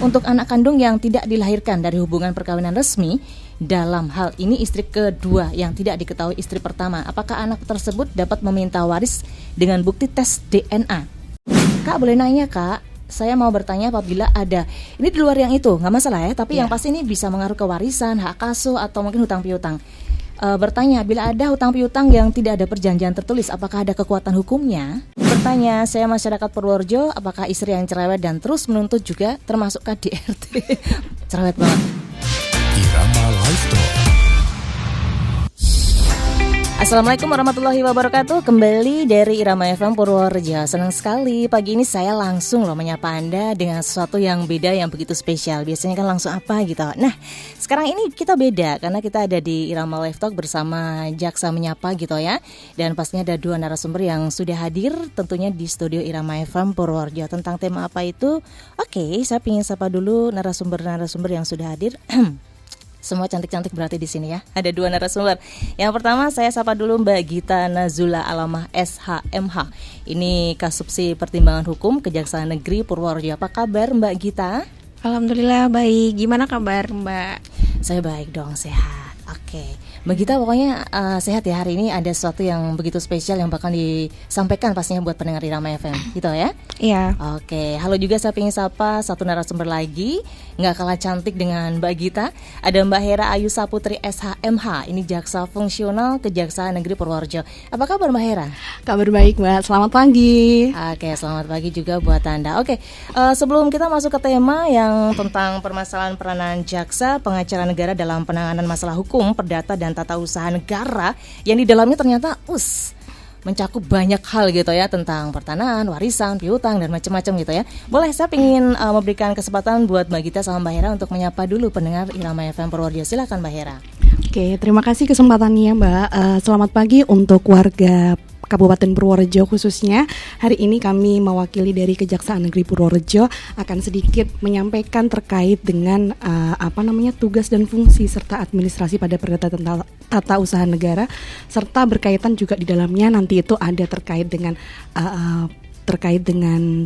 Untuk anak kandung yang tidak dilahirkan dari hubungan perkawinan resmi, dalam hal ini istri kedua yang tidak diketahui istri pertama, apakah anak tersebut dapat meminta waris dengan bukti tes DNA? Kak, boleh nanya Kak? Saya mau bertanya apabila ada, ini di luar yang itu, nggak masalah ya, tapi yang pasti ini bisa mengaruh ke warisan, hak asuh, atau mungkin hutang piutang. Bertanya, bila ada hutang piutang yang tidak ada perjanjian tertulis, apakah ada kekuatan hukumnya? Bertanya, saya masyarakat Purworejo, apakah istri yang cerewet dan terus menuntut juga termasuk KDRT? Cerewet banget. Irama Live Talk. Assalamualaikum warahmatullahi wabarakatuh. Kembali dari Irama FM Purworejo. Senang sekali pagi ini saya langsung menyapa Anda dengan sesuatu yang beda, yang begitu spesial. Biasanya kan langsung apa gitu. Nah, sekarang ini kita beda karena kita ada di Irama Live Talk bersama Jaksa Menyapa gitu ya. Dan pastinya ada dua narasumber yang sudah hadir tentunya di studio Irama FM Purworejo. Tentang tema apa itu? Oke, saya ingin sapa dulu narasumber-narasumber yang sudah hadir. Semua cantik-cantik berarti di sini ya. Ada dua narasumber. Yang pertama saya sapa dulu Mbak Gita Nazula Alamah SHMH. Ini Kasubsi Pertimbangan Hukum Kejaksaan Negeri Purworejo. Apa kabar Mbak Gita? Alhamdulillah baik. Gimana kabar Mbak? Saya baik dong, sehat. Oke. Mbak Gita pokoknya sehat ya. Hari ini ada sesuatu yang begitu spesial yang bakal disampaikan pastinya buat pendengar Irama FM gitu ya. Iya. Oke, halo juga saya ingin sapa satu narasumber lagi, nggak kalah cantik dengan Mbak Gita. Ada Mbak Hera Ayu Saputri SHMH, ini jaksa fungsional Kejaksaan Negeri Purworejo. Apa kabar Mbak Hera? Kabar baik Mbak, selamat pagi. Oke, selamat pagi juga buat Anda. Oke, sebelum kita masuk ke tema yang tentang permasalahan peranan jaksa pengacara negara dalam penanganan masalah hukum, perdata dan tata usaha negara, yang di dalamnya ternyata mencakup banyak hal gitu ya, tentang pertanahan, warisan, piutang dan macam-macam gitu ya. Boleh saya ingin memberikan kesempatan buat Mbak Gita sama Mbak Hera untuk menyapa dulu pendengar Irama FM Purworejo. Silakan Mbak Hera. Oke, terima kasih kesempatannya Mbak. Selamat pagi untuk warga Kabupaten Purworejo khususnya. Hari ini kami mewakili dari Kejaksaan Negeri Purworejo akan sedikit menyampaikan terkait dengan tugas dan fungsi serta administrasi pada perdata tata usaha negara, serta berkaitan juga di dalamnya nanti itu ada terkait dengan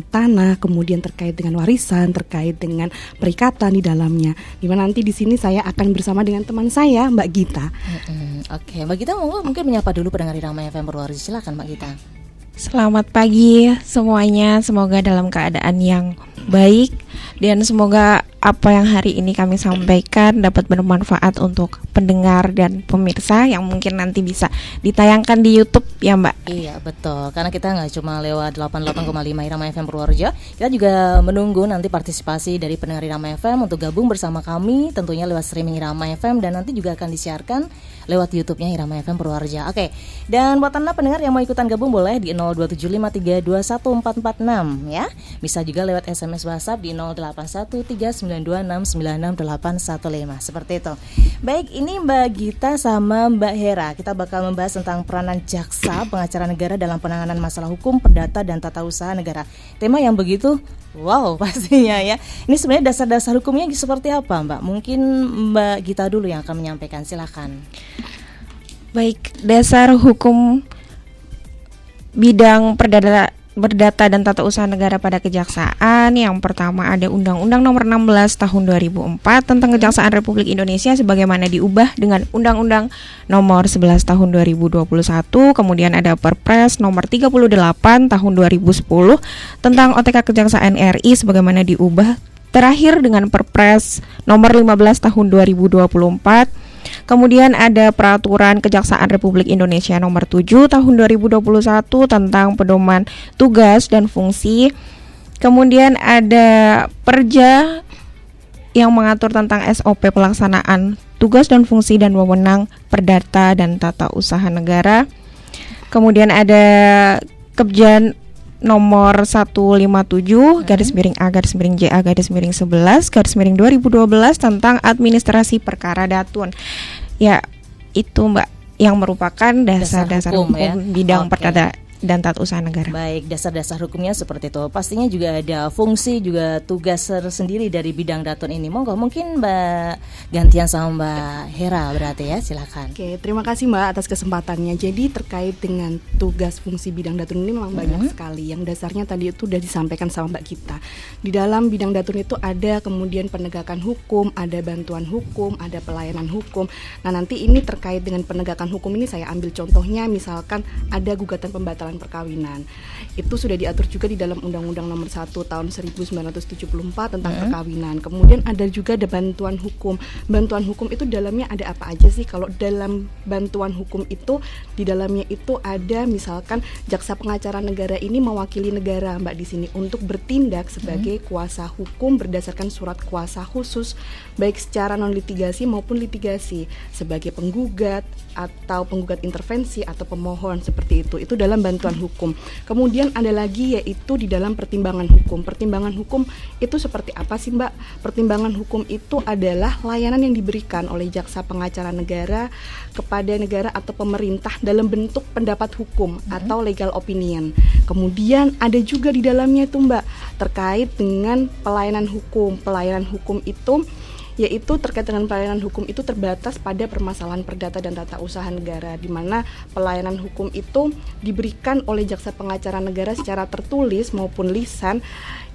tanah, kemudian terkait dengan warisan, terkait dengan perikatan di dalamnya. Dimana nanti di sini saya akan bersama dengan teman saya, Mbak Gita. Oke, Mbak Gita mungkin menyapa dulu pendengar Irama FM Purworejo. Silakan Mbak Gita. Selamat pagi semuanya, semoga dalam keadaan yang baik dan semoga apa yang hari ini kami sampaikan dapat bermanfaat untuk pendengar dan pemirsa yang mungkin nanti bisa ditayangkan di YouTube ya Mbak. Iya betul, karena kita nggak cuma lewat 88,5 Irama FM Purworejo, kita juga menunggu nanti partisipasi dari pendengar Irama FM untuk gabung bersama kami tentunya lewat streaming Irama FM dan nanti juga akan disiarkan lewat YouTube-nya Irama FM Purworejo. Oke, dan buat Anda pendengar yang mau ikutan gabung boleh di 02753214446 ya. Bisa juga lewat SMS WhatsApp di 081392696815. Seperti itu. Baik, ini Mbak Gita sama Mbak Hera. Kita bakal membahas tentang peranan jaksa pengacara negara dalam penanganan masalah hukum, perdata dan tata usaha negara. Tema yang begitu wow pastinya ya. Ini sebenarnya dasar-dasar hukumnya seperti apa Mbak? Mungkin Mbak Gita dulu yang akan menyampaikan. Silakan. Baik, dasar hukum bidang perdata dan tata usaha negara pada kejaksaan. Yang pertama ada Undang-Undang Nomor 16 Tahun 2004 tentang Kejaksaan Republik Indonesia sebagaimana diubah dengan Undang-Undang Nomor 11 Tahun 2021. Kemudian ada Perpres Nomor 38 Tahun 2010 tentang OTK Kejaksaan RI sebagaimana diubah terakhir dengan Perpres Nomor 15 Tahun 2024. Kemudian ada Peraturan Kejaksaan Republik Indonesia Nomor 7 Tahun 2021 tentang pedoman tugas dan fungsi. Kemudian ada Perja yang mengatur tentang SOP pelaksanaan tugas dan fungsi dan wewenang perdata dan tata usaha negara. Kemudian ada Kepjan Nomor 157 /A/JA/11/2012 tentang administrasi perkara datun. Ya, itu Mbak yang merupakan dasar-dasar hukum ya? Bidang perdata dan Tata Usaha Negara. Baik, dasar-dasar hukumnya seperti itu. Pastinya juga ada fungsi juga tugas tersendiri dari bidang Daton ini. Monggo, mungkin Mbak gantian sama Mbak Hera berarti ya, silakan. Oke, terima kasih Mbak atas kesempatannya. Jadi terkait dengan tugas fungsi bidang Daton ini memang banyak sekali. Yang dasarnya tadi itu sudah disampaikan sama Mbak Gita. Di dalam bidang Daton itu ada kemudian penegakan hukum, ada bantuan hukum, ada pelayanan hukum. Nah, nanti ini terkait dengan penegakan hukum ini saya ambil contohnya, misalkan ada gugatan pembatalan perkawinan. Itu sudah diatur juga di dalam Undang-Undang Nomor 1 Tahun 1974 tentang perkawinan. Kemudian ada juga ada bantuan hukum. Bantuan hukum itu dalamnya ada apa aja sih? Kalau dalam bantuan hukum itu di dalamnya itu ada misalkan jaksa pengacara negara ini mewakili negara Mbak di sini untuk bertindak sebagai kuasa hukum berdasarkan surat kuasa khusus baik secara non litigasi maupun litigasi sebagai penggugat atau penggugat intervensi atau pemohon seperti itu. Itu dalam bantuan hukum. Kemudian ada lagi yaitu di dalam pertimbangan hukum. Pertimbangan hukum itu seperti apa sih Mbak? Pertimbangan hukum itu adalah layanan yang diberikan oleh jaksa pengacara negara kepada negara atau pemerintah dalam bentuk pendapat hukum atau legal opinion. Kemudian ada juga di dalamnya itu Mbak terkait dengan pelayanan hukum. Pelayanan hukum itu yaitu terkait dengan pelayanan hukum itu terbatas pada permasalahan perdata dan tata usaha negara, di mana pelayanan hukum itu diberikan oleh jaksa pengacara negara secara tertulis maupun lisan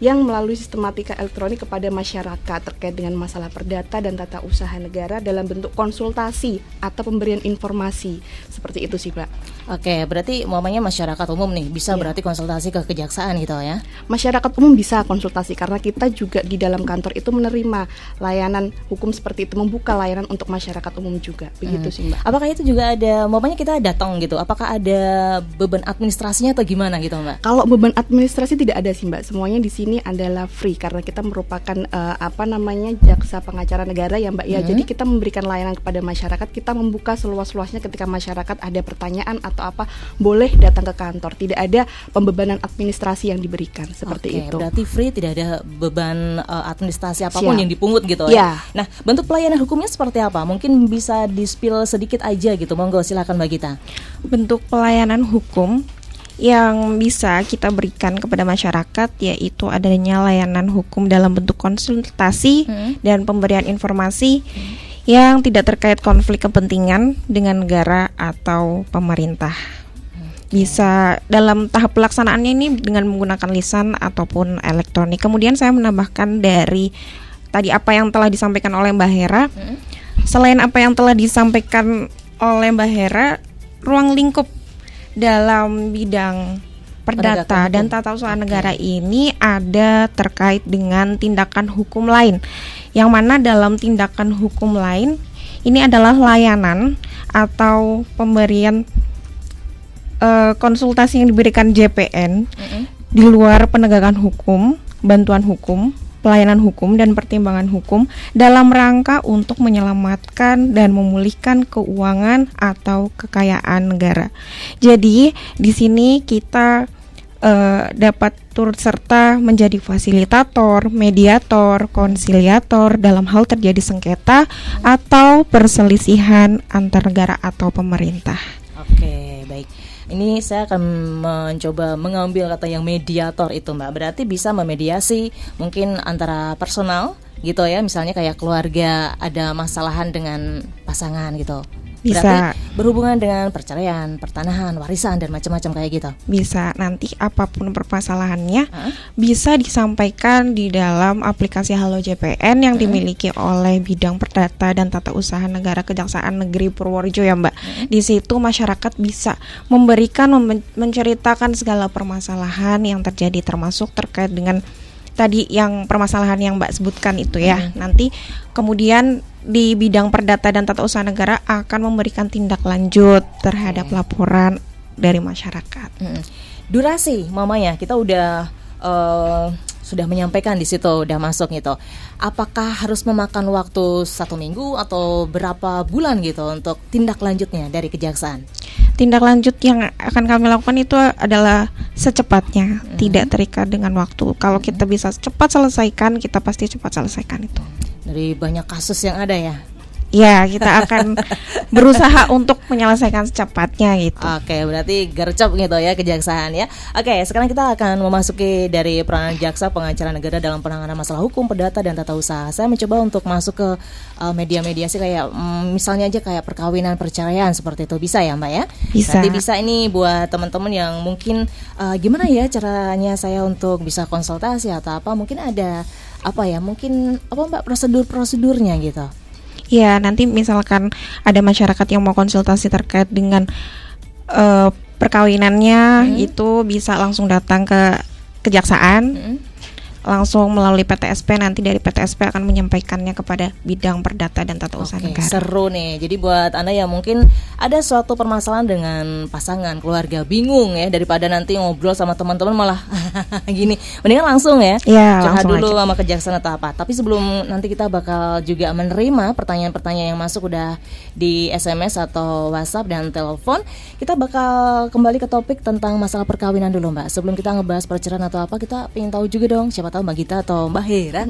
yang melalui sistematika elektronik kepada masyarakat terkait dengan masalah perdata dan tata usaha negara dalam bentuk konsultasi atau pemberian informasi. Seperti itu sih Pak. Oke, berarti umpamanya masyarakat umum nih bisa berarti konsultasi ke kejaksaan gitu ya? Masyarakat umum bisa konsultasi karena kita juga di dalam kantor itu menerima layanan hukum seperti itu, membuka layanan untuk masyarakat umum juga. Begitu sih Mbak. Apakah itu juga ada, umpamanya kita datang gitu, apakah ada beban administrasinya atau gimana gitu Mbak? Kalau beban administrasi tidak ada sih Mbak. Semuanya di sini adalah free karena kita merupakan jaksa pengacara negara ya Mbak ya. Jadi kita memberikan layanan kepada masyarakat, kita membuka seluas-luasnya ketika masyarakat ada pertanyaan atau apa, boleh datang ke kantor. Tidak ada pembebanan administrasi yang diberikan seperti itu. Berarti free, tidak ada beban administrasi apapun yang dipungut gitu ya. Nah, bentuk pelayanan hukumnya seperti apa? Mungkin bisa di-spill sedikit aja gitu. Monggo silakan Mbak Gita. Bentuk pelayanan hukum yang bisa kita berikan kepada masyarakat yaitu adanya layanan hukum dalam bentuk konsultasi dan pemberian informasi yang tidak terkait konflik kepentingan dengan negara atau pemerintah. Bisa dalam tahap pelaksanaannya ini dengan menggunakan lisan ataupun elektronik. Kemudian saya menambahkan dari tadi apa yang telah disampaikan oleh Mbak Hera. Selain apa yang telah disampaikan oleh Mbak Hera, ruang lingkup dalam bidang perdata dan tata usaha negara ini ada terkait dengan tindakan hukum lain, yang mana dalam tindakan hukum lain ini adalah layanan atau pemberian konsultasi yang diberikan JPN di luar penegakan hukum, bantuan hukum, pelayanan hukum dan pertimbangan hukum dalam rangka untuk menyelamatkan dan memulihkan keuangan atau kekayaan negara. Jadi di sini kita dapat turut serta menjadi fasilitator, mediator, konsiliator dalam hal terjadi sengketa atau perselisihan antar negara atau pemerintah. Oke, baik. Ini saya akan mencoba mengambil kata yang mediator itu Mbak. Berarti bisa memediasi mungkin antara personal gitu ya, misalnya kayak keluarga ada masalahan dengan pasangan gitu. Bisa. Berarti berhubungan dengan perceraian, pertanahan, warisan dan macam-macam kayak gitu. Bisa, nanti apapun permasalahannya bisa disampaikan di dalam aplikasi Halo JPN yang dimiliki oleh bidang perdata dan tata usaha negara Kejaksaan Negeri Purworejo ya Mbak. Di situ masyarakat bisa memberikan menceritakan segala permasalahan yang terjadi termasuk terkait dengan tadi yang permasalahan yang Mbak sebutkan itu ya. Nanti kemudian di bidang perdata dan tata usaha negara akan memberikan tindak lanjut terhadap laporan dari masyarakat. Durasi, mamanya kita udah sudah menyampaikan di situ, udah masuk gitu. Apakah harus memakan waktu 1 minggu atau berapa bulan gitu untuk tindak lanjutnya dari kejaksaan? Tindak lanjut yang akan kami lakukan itu adalah secepatnya, tidak terikat dengan waktu. Kalau kita bisa cepat selesaikan, kita pasti cepat selesaikan itu. Dari banyak kasus yang ada ya? Ya, kita akan berusaha untuk menyelesaikan secepatnya gitu. Oke, berarti gercep gitu ya kejaksaan ya. Oke, sekarang kita akan memasuki dari peranan jaksa pengacara negara dalam penanganan masalah hukum, perdata dan tata usaha. Saya mencoba untuk masuk ke media-media sih kayak misalnya aja kayak perkawinan, perceraian seperti itu, bisa ya Mbak ya? Bisa. Nanti bisa ini buat teman-teman yang mungkin gimana ya caranya saya untuk bisa konsultasi atau apa, mungkin ada apa ya, mungkin apa Mbak prosedurnya gitu. Ya, nanti misalkan ada masyarakat yang mau konsultasi terkait dengan perkawinannya, itu bisa langsung datang ke kejaksaan, langsung melalui PTSP. Nanti dari PTSP akan menyampaikannya kepada bidang perdata dan tata usaha negara. Seru nih. Jadi buat Anda yang mungkin ada suatu permasalahan dengan pasangan, keluarga, bingung ya, daripada nanti ngobrol sama teman-teman malah gini, mendingan langsung ya. Ya, curhat langsung dulu aja sama kejaksaan atau apa. Tapi sebelum nanti kita bakal juga menerima pertanyaan-pertanyaan yang masuk udah di SMS atau WhatsApp dan telepon, kita bakal kembali ke topik tentang masalah perkawinan dulu Mbak. Sebelum kita ngebahas perceraian atau apa, kita pengen tahu juga dong, siapa tahu Mbak Gita atau Mbak Hera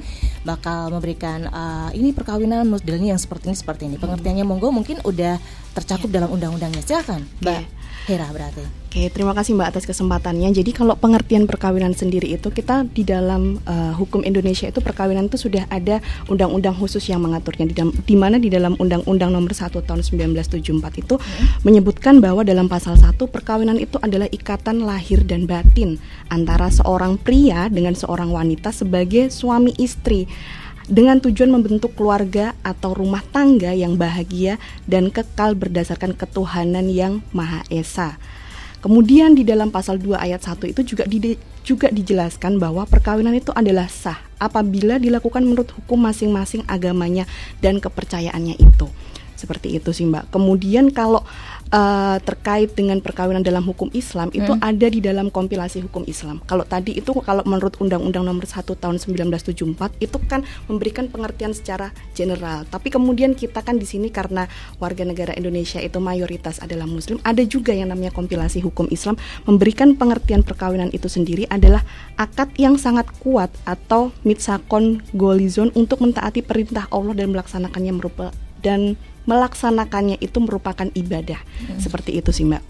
bakal memberikan ini perkawinan modelnya yang seperti ini. Pengertiannya monggo mungkin udah tercakup dalam undang-undangnya. Silakan Mbak Hera berarti. Oke, terima kasih Mbak atas kesempatannya. Jadi kalau pengertian perkawinan sendiri itu kita di dalam hukum Indonesia itu perkawinan itu sudah ada undang-undang khusus yang mengaturnya di mana di dalam Undang-Undang Nomor 1 Tahun 1974 itu menyebutkan bahwa dalam pasal 1 perkawinan itu adalah ikatan lahir dan batin antara seorang pria dengan seorang wanita sebagai suami istri dengan tujuan membentuk keluarga atau rumah tangga yang bahagia dan kekal berdasarkan ketuhanan yang Maha Esa. Kemudian di dalam pasal 2 ayat 1 itu juga dijelaskan bahwa perkawinan itu adalah sah apabila dilakukan menurut hukum masing-masing agamanya dan kepercayaannya itu. Seperti itu sih Mbak. Kemudian kalau terkait dengan perkawinan dalam hukum Islam itu ada di dalam kompilasi hukum Islam. Kalau tadi itu kalau menurut Undang-Undang Nomor 1 Tahun 1974 itu kan memberikan pengertian secara general. Tapi kemudian kita kan di sini karena warga negara Indonesia itu mayoritas adalah Muslim, ada juga yang namanya kompilasi hukum Islam memberikan pengertian perkawinan itu sendiri adalah akad yang sangat kuat atau mitsakon golizon untuk mentaati perintah Allah dan melaksanakannya itu merupakan ibadah. Seperti itu sih Mbak.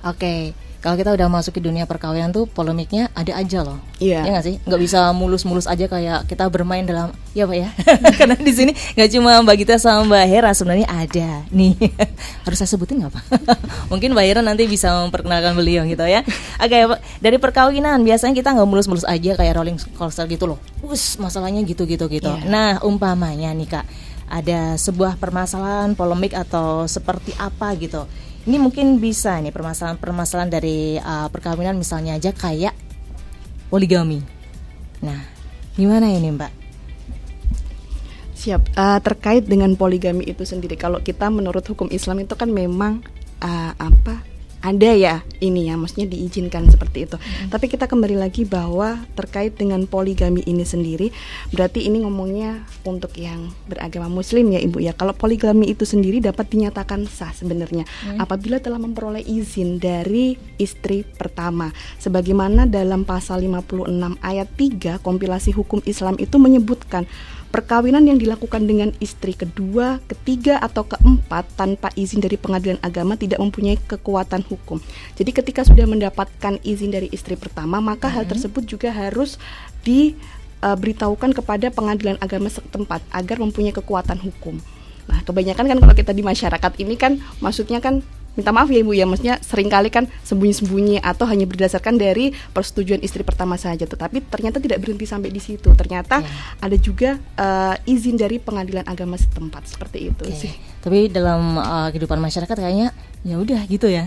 Oke, kalau kita udah masuk ke dunia perkawinan tuh polemiknya ada aja loh. Iya. Ya nggak sih? Nggak bisa mulus-mulus aja kayak kita bermain dalam ya Pak ya. Karena di sini nggak cuma Mbak Gita sama Mbak Hera, sebenarnya ada nih. Harus saya sebutin nggak Pak? Mungkin Mbak Hera nanti bisa memperkenalkan beliau gitu ya. Oke, Dari perkawinan biasanya kita nggak mulus-mulus aja kayak rolling coaster gitu loh. Masalahnya gitu. Iya. Nah, umpamanya nih Kak, ada sebuah permasalahan polemik atau seperti apa gitu. Ini mungkin bisa nih permasalahan dari perkawinan misalnya aja kayak poligami. Nah, gimana ini Mbak? Siap. Terkait dengan poligami itu sendiri, kalau kita menurut hukum Islam itu kan memang ada ya ini ya, maksudnya diizinkan seperti itu. Tapi kita kembali lagi bahwa terkait dengan poligami ini sendiri, berarti ini ngomongnya untuk yang beragama Muslim ya Ibu ya. Kalau poligami itu sendiri dapat dinyatakan sah sebenarnya apabila telah memperoleh izin dari istri pertama. Sebagaimana dalam pasal 56 ayat 3 kompilasi hukum Islam itu menyebutkan perkawinan yang dilakukan dengan istri kedua, ketiga, atau keempat tanpa izin dari pengadilan agama tidak mempunyai kekuatan hukum. Jadi ketika sudah mendapatkan izin dari istri pertama, maka hal tersebut juga harus diberitahukan kepada pengadilan agama setempat agar mempunyai kekuatan hukum. Nah, kebanyakan kan kalau kita di masyarakat ini kan maksudnya kan minta maaf ya Ibu ya, maksudnya seringkali kan sembunyi-sembunyi atau hanya berdasarkan dari persetujuan istri pertama saja, tetapi ternyata tidak berhenti sampai di situ. Ternyata ada juga izin dari pengadilan agama setempat seperti itu sih. Tapi dalam kehidupan masyarakat kayaknya ya udah gitu ya.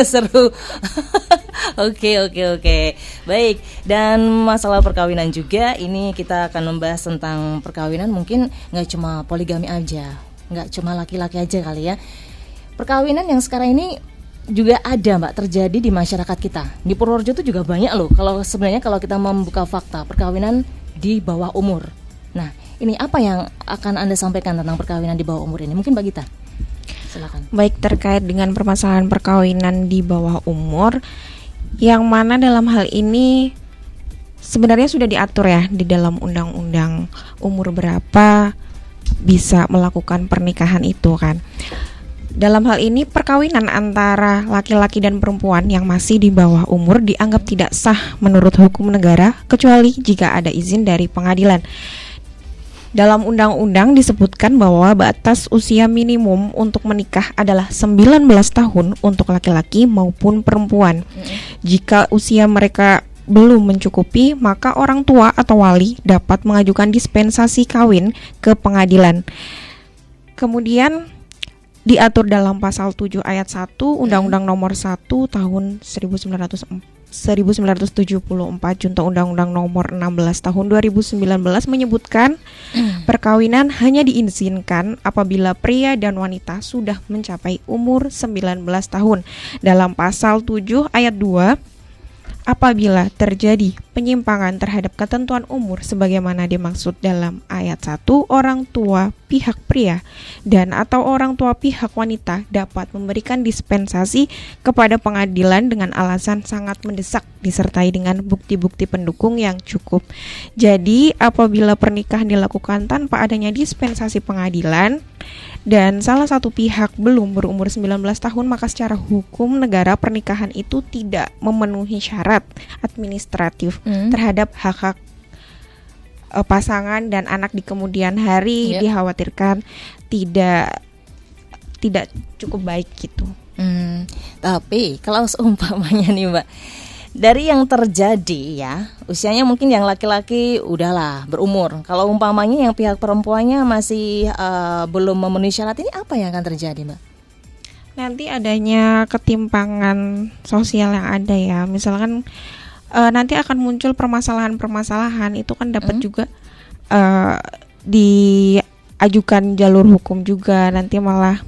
Seru. Oke. Baik, dan masalah perkawinan juga ini kita akan membahas tentang perkawinan mungkin nggak cuma poligami aja, nggak cuma laki-laki aja kali ya. Perkawinan yang sekarang ini juga ada Mbak terjadi di masyarakat kita. Di Purworejo itu juga banyak loh. Kalau kita membuka fakta perkawinan di bawah umur. Nah, ini apa yang akan Anda sampaikan tentang perkawinan di bawah umur ini? Mungkin Mbak Gita, silakan. Baik, terkait dengan permasalahan perkawinan di bawah umur, yang mana dalam hal ini sebenarnya sudah diatur ya di dalam undang-undang umur berapa bisa melakukan pernikahan itu kan. Dalam hal ini perkawinan antara laki-laki dan perempuan yang masih di bawah umur dianggap tidak sah menurut hukum negara kecuali jika ada izin dari pengadilan. Dalam undang-undang disebutkan bahwa batas usia minimum untuk menikah adalah 19 tahun untuk laki-laki maupun perempuan. Jika usia mereka belum mencukupi, maka orang tua atau wali dapat mengajukan dispensasi kawin ke pengadilan. Kemudian diatur dalam pasal 7 ayat 1 Undang-Undang Nomor 1 Tahun 1974 junto Undang-Undang Nomor 16 Tahun 2019 menyebutkan perkawinan hanya diizinkan apabila pria dan wanita sudah mencapai umur 19 tahun. Dalam pasal 7 ayat 2, apabila terjadi penyimpangan terhadap ketentuan umur sebagaimana dimaksud dalam ayat 1, orang tua pihak pria dan atau orang tua pihak wanita dapat memberikan dispensasi kepada pengadilan dengan alasan sangat mendesak disertai dengan bukti-bukti pendukung yang cukup. Jadi, apabila pernikahan dilakukan tanpa adanya dispensasi pengadilan dan salah satu pihak belum berumur 19 tahun, maka secara hukum negara pernikahan itu tidak memenuhi syarat administratif terhadap hak-hak pasangan dan anak di kemudian hari. Dikhawatirkan tidak cukup baik gitu. Tapi kalau seumpamanya nih Mbak, dari yang terjadi ya, usianya mungkin yang laki-laki udahlah berumur. Kalau umpamanya yang pihak perempuannya masih belum memenuhi syarat, ini apa yang akan terjadi Mbak? Nanti adanya ketimpangan sosial yang ada ya. Misalkan nanti akan muncul permasalahan-permasalahan, itu kan dapat juga diajukan jalur hukum juga. Nanti malah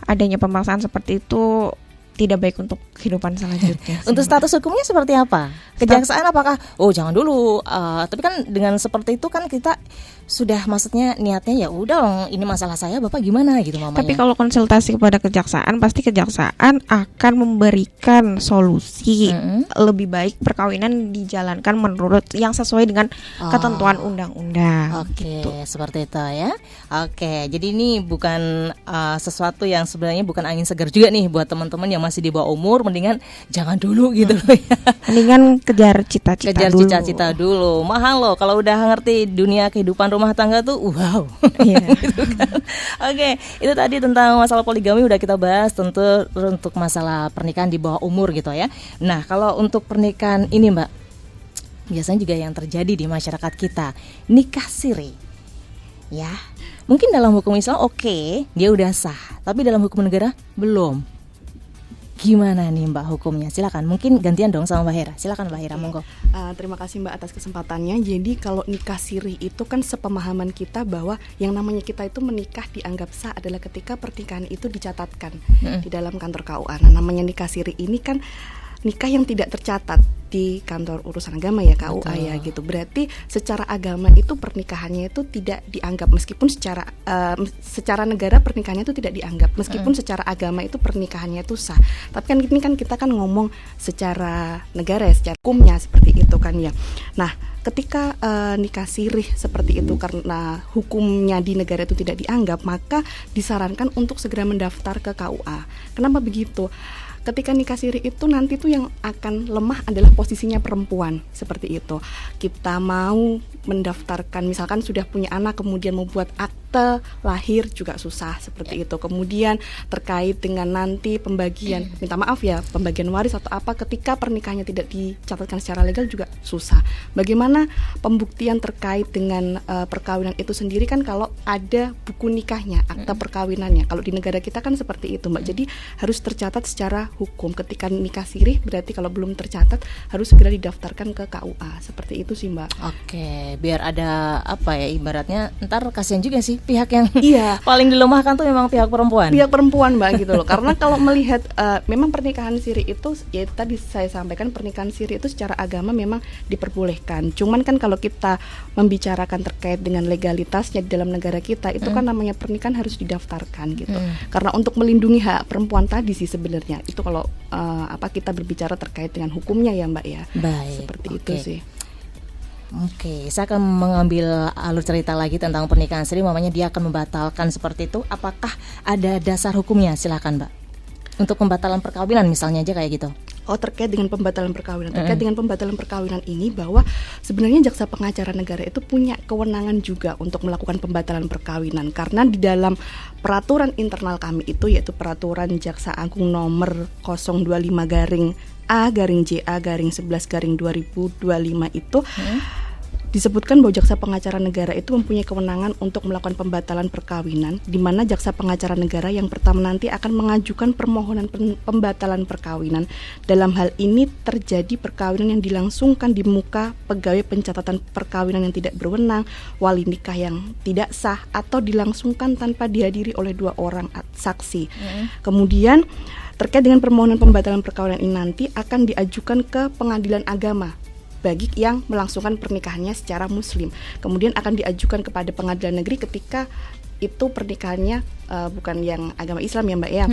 adanya permasalahan seperti itu tidak baik untuk kehidupan selanjutnya. Untuk status hukumnya seperti apa? Kejaksaan apakah jangan dulu, tapi kan dengan seperti itu kan kita sudah maksudnya niatnya ya udah dong, ini masalah saya, Bapak gimana gitu mamanya. Tapi kalau konsultasi kepada kejaksaan, pasti kejaksaan akan memberikan solusi lebih baik perkawinan dijalankan menurut yang sesuai dengan ketentuan undang-undang. Oke, seperti itu ya. Oke, jadi ini bukan sesuatu yang sebenarnya bukan angin segar juga nih buat teman-teman yang masih di bawah umur, mendingan jangan dulu gitu loh ya. Mendingan kejar cita-cita dulu. Mahal loh kalau udah ngerti dunia kehidupan rumah tangga tuh, wow. Gitu kan. Oke, itu tadi tentang masalah poligami udah kita bahas, tentu untuk masalah pernikahan di bawah umur gitu ya. Nah, kalau untuk pernikahan ini Mbak, biasanya juga yang terjadi di masyarakat kita, nikah siri. Ya, mungkin dalam hukum Islam oke, dia udah sah, tapi dalam hukum negara belum. Gimana nih Mbak hukumnya? Silakan, mungkin gantian dong sama Mbak Hera. Silakan Mbak Hera, monggo. Terima kasih Mbak atas kesempatannya. Jadi kalau nikah siri itu kan sepemahaman kita bahwa yang namanya kita itu menikah dianggap sah adalah ketika pernikahan itu dicatatkan di dalam kantor KUA. Nah, namanya nikah siri ini kan nikah yang tidak tercatat di kantor urusan agama ya, KUA ya gitu. Berarti secara agama itu pernikahannya itu tidak dianggap, meskipun secara negara pernikahannya itu tidak dianggap, meskipun secara agama itu pernikahannya itu sah. Tapi kan ini kan kita kan ngomong secara negara ya, secara hukumnya seperti itu kan ya. Nah, ketika nikah sirih seperti itu karena hukumnya di negara itu tidak dianggap, maka disarankan untuk segera mendaftar ke KUA. Kenapa begitu? Ketika nikah siri itu nanti tuh yang akan lemah adalah posisinya perempuan, seperti itu. Kita mau mendaftarkan, misalkan sudah punya anak kemudian mau buat akte lahir juga susah, seperti itu. Kemudian terkait dengan nanti pembagian, minta maaf ya, pembagian waris atau apa ketika pernikahannya tidak dicatatkan secara legal juga susah. Bagaimana pembuktian terkait dengan perkawinan itu sendiri kan kalau ada buku nikahnya, akte perkawinannya. Kalau di negara kita kan seperti itu Mbak. Jadi harus tercatat secara hukum. Ketika nikah sirih berarti kalau belum tercatat harus segera didaftarkan ke KUA. Seperti itu sih Mbak. Oke, biar ada apa ya, ibaratnya ntar kasihan juga sih pihak yang paling dilemahkan tuh memang pihak perempuan. Pihak perempuan Mbak gitu loh. Karena kalau melihat memang pernikahan siri itu ya tadi saya sampaikan, pernikahan siri itu secara agama memang diperbolehkan. Cuman kan kalau kita membicarakan terkait dengan legalitasnya di dalam negara kita itu kan namanya pernikahan harus didaftarkan gitu. Karena untuk melindungi hak perempuan tadi sih sebenarnya. Itu kalau kita berbicara terkait dengan hukumnya ya Mbak ya. Baik, seperti itu sih. Oke, saya akan mengambil alur cerita lagi tentang pernikahan siri. Mamanya dia akan membatalkan seperti itu. Apakah ada dasar hukumnya? Silakan, Mbak. Untuk pembatalan perkawinan misalnya aja kayak gitu. Oh, terkait dengan pembatalan perkawinan. Terkait dengan pembatalan perkawinan ini, bahwa sebenarnya jaksa pengacara negara itu punya kewenangan juga untuk melakukan pembatalan perkawinan, karena di dalam peraturan internal kami itu, yaitu peraturan Jaksa Agung nomor 025-A-JA-11-2025 itu disebutkan bahwa jaksa pengacara negara itu mempunyai kewenangan untuk melakukan pembatalan perkawinan, di mana jaksa pengacara negara yang pertama nanti akan mengajukan permohonan pembatalan perkawinan. Dalam hal ini terjadi perkawinan yang dilangsungkan di muka pegawai pencatatan perkawinan yang tidak berwenang, wali nikah yang tidak sah, atau dilangsungkan tanpa dihadiri oleh 2 orang saksi. Kemudian terkait dengan permohonan pembatalan perkawinan ini nanti akan diajukan ke pengadilan agama bagi yang melangsungkan pernikahannya secara muslim. Kemudian akan diajukan kepada pengadilan negeri ketika itu pernikahannya bukan yang agama Islam ya, Mbak ya.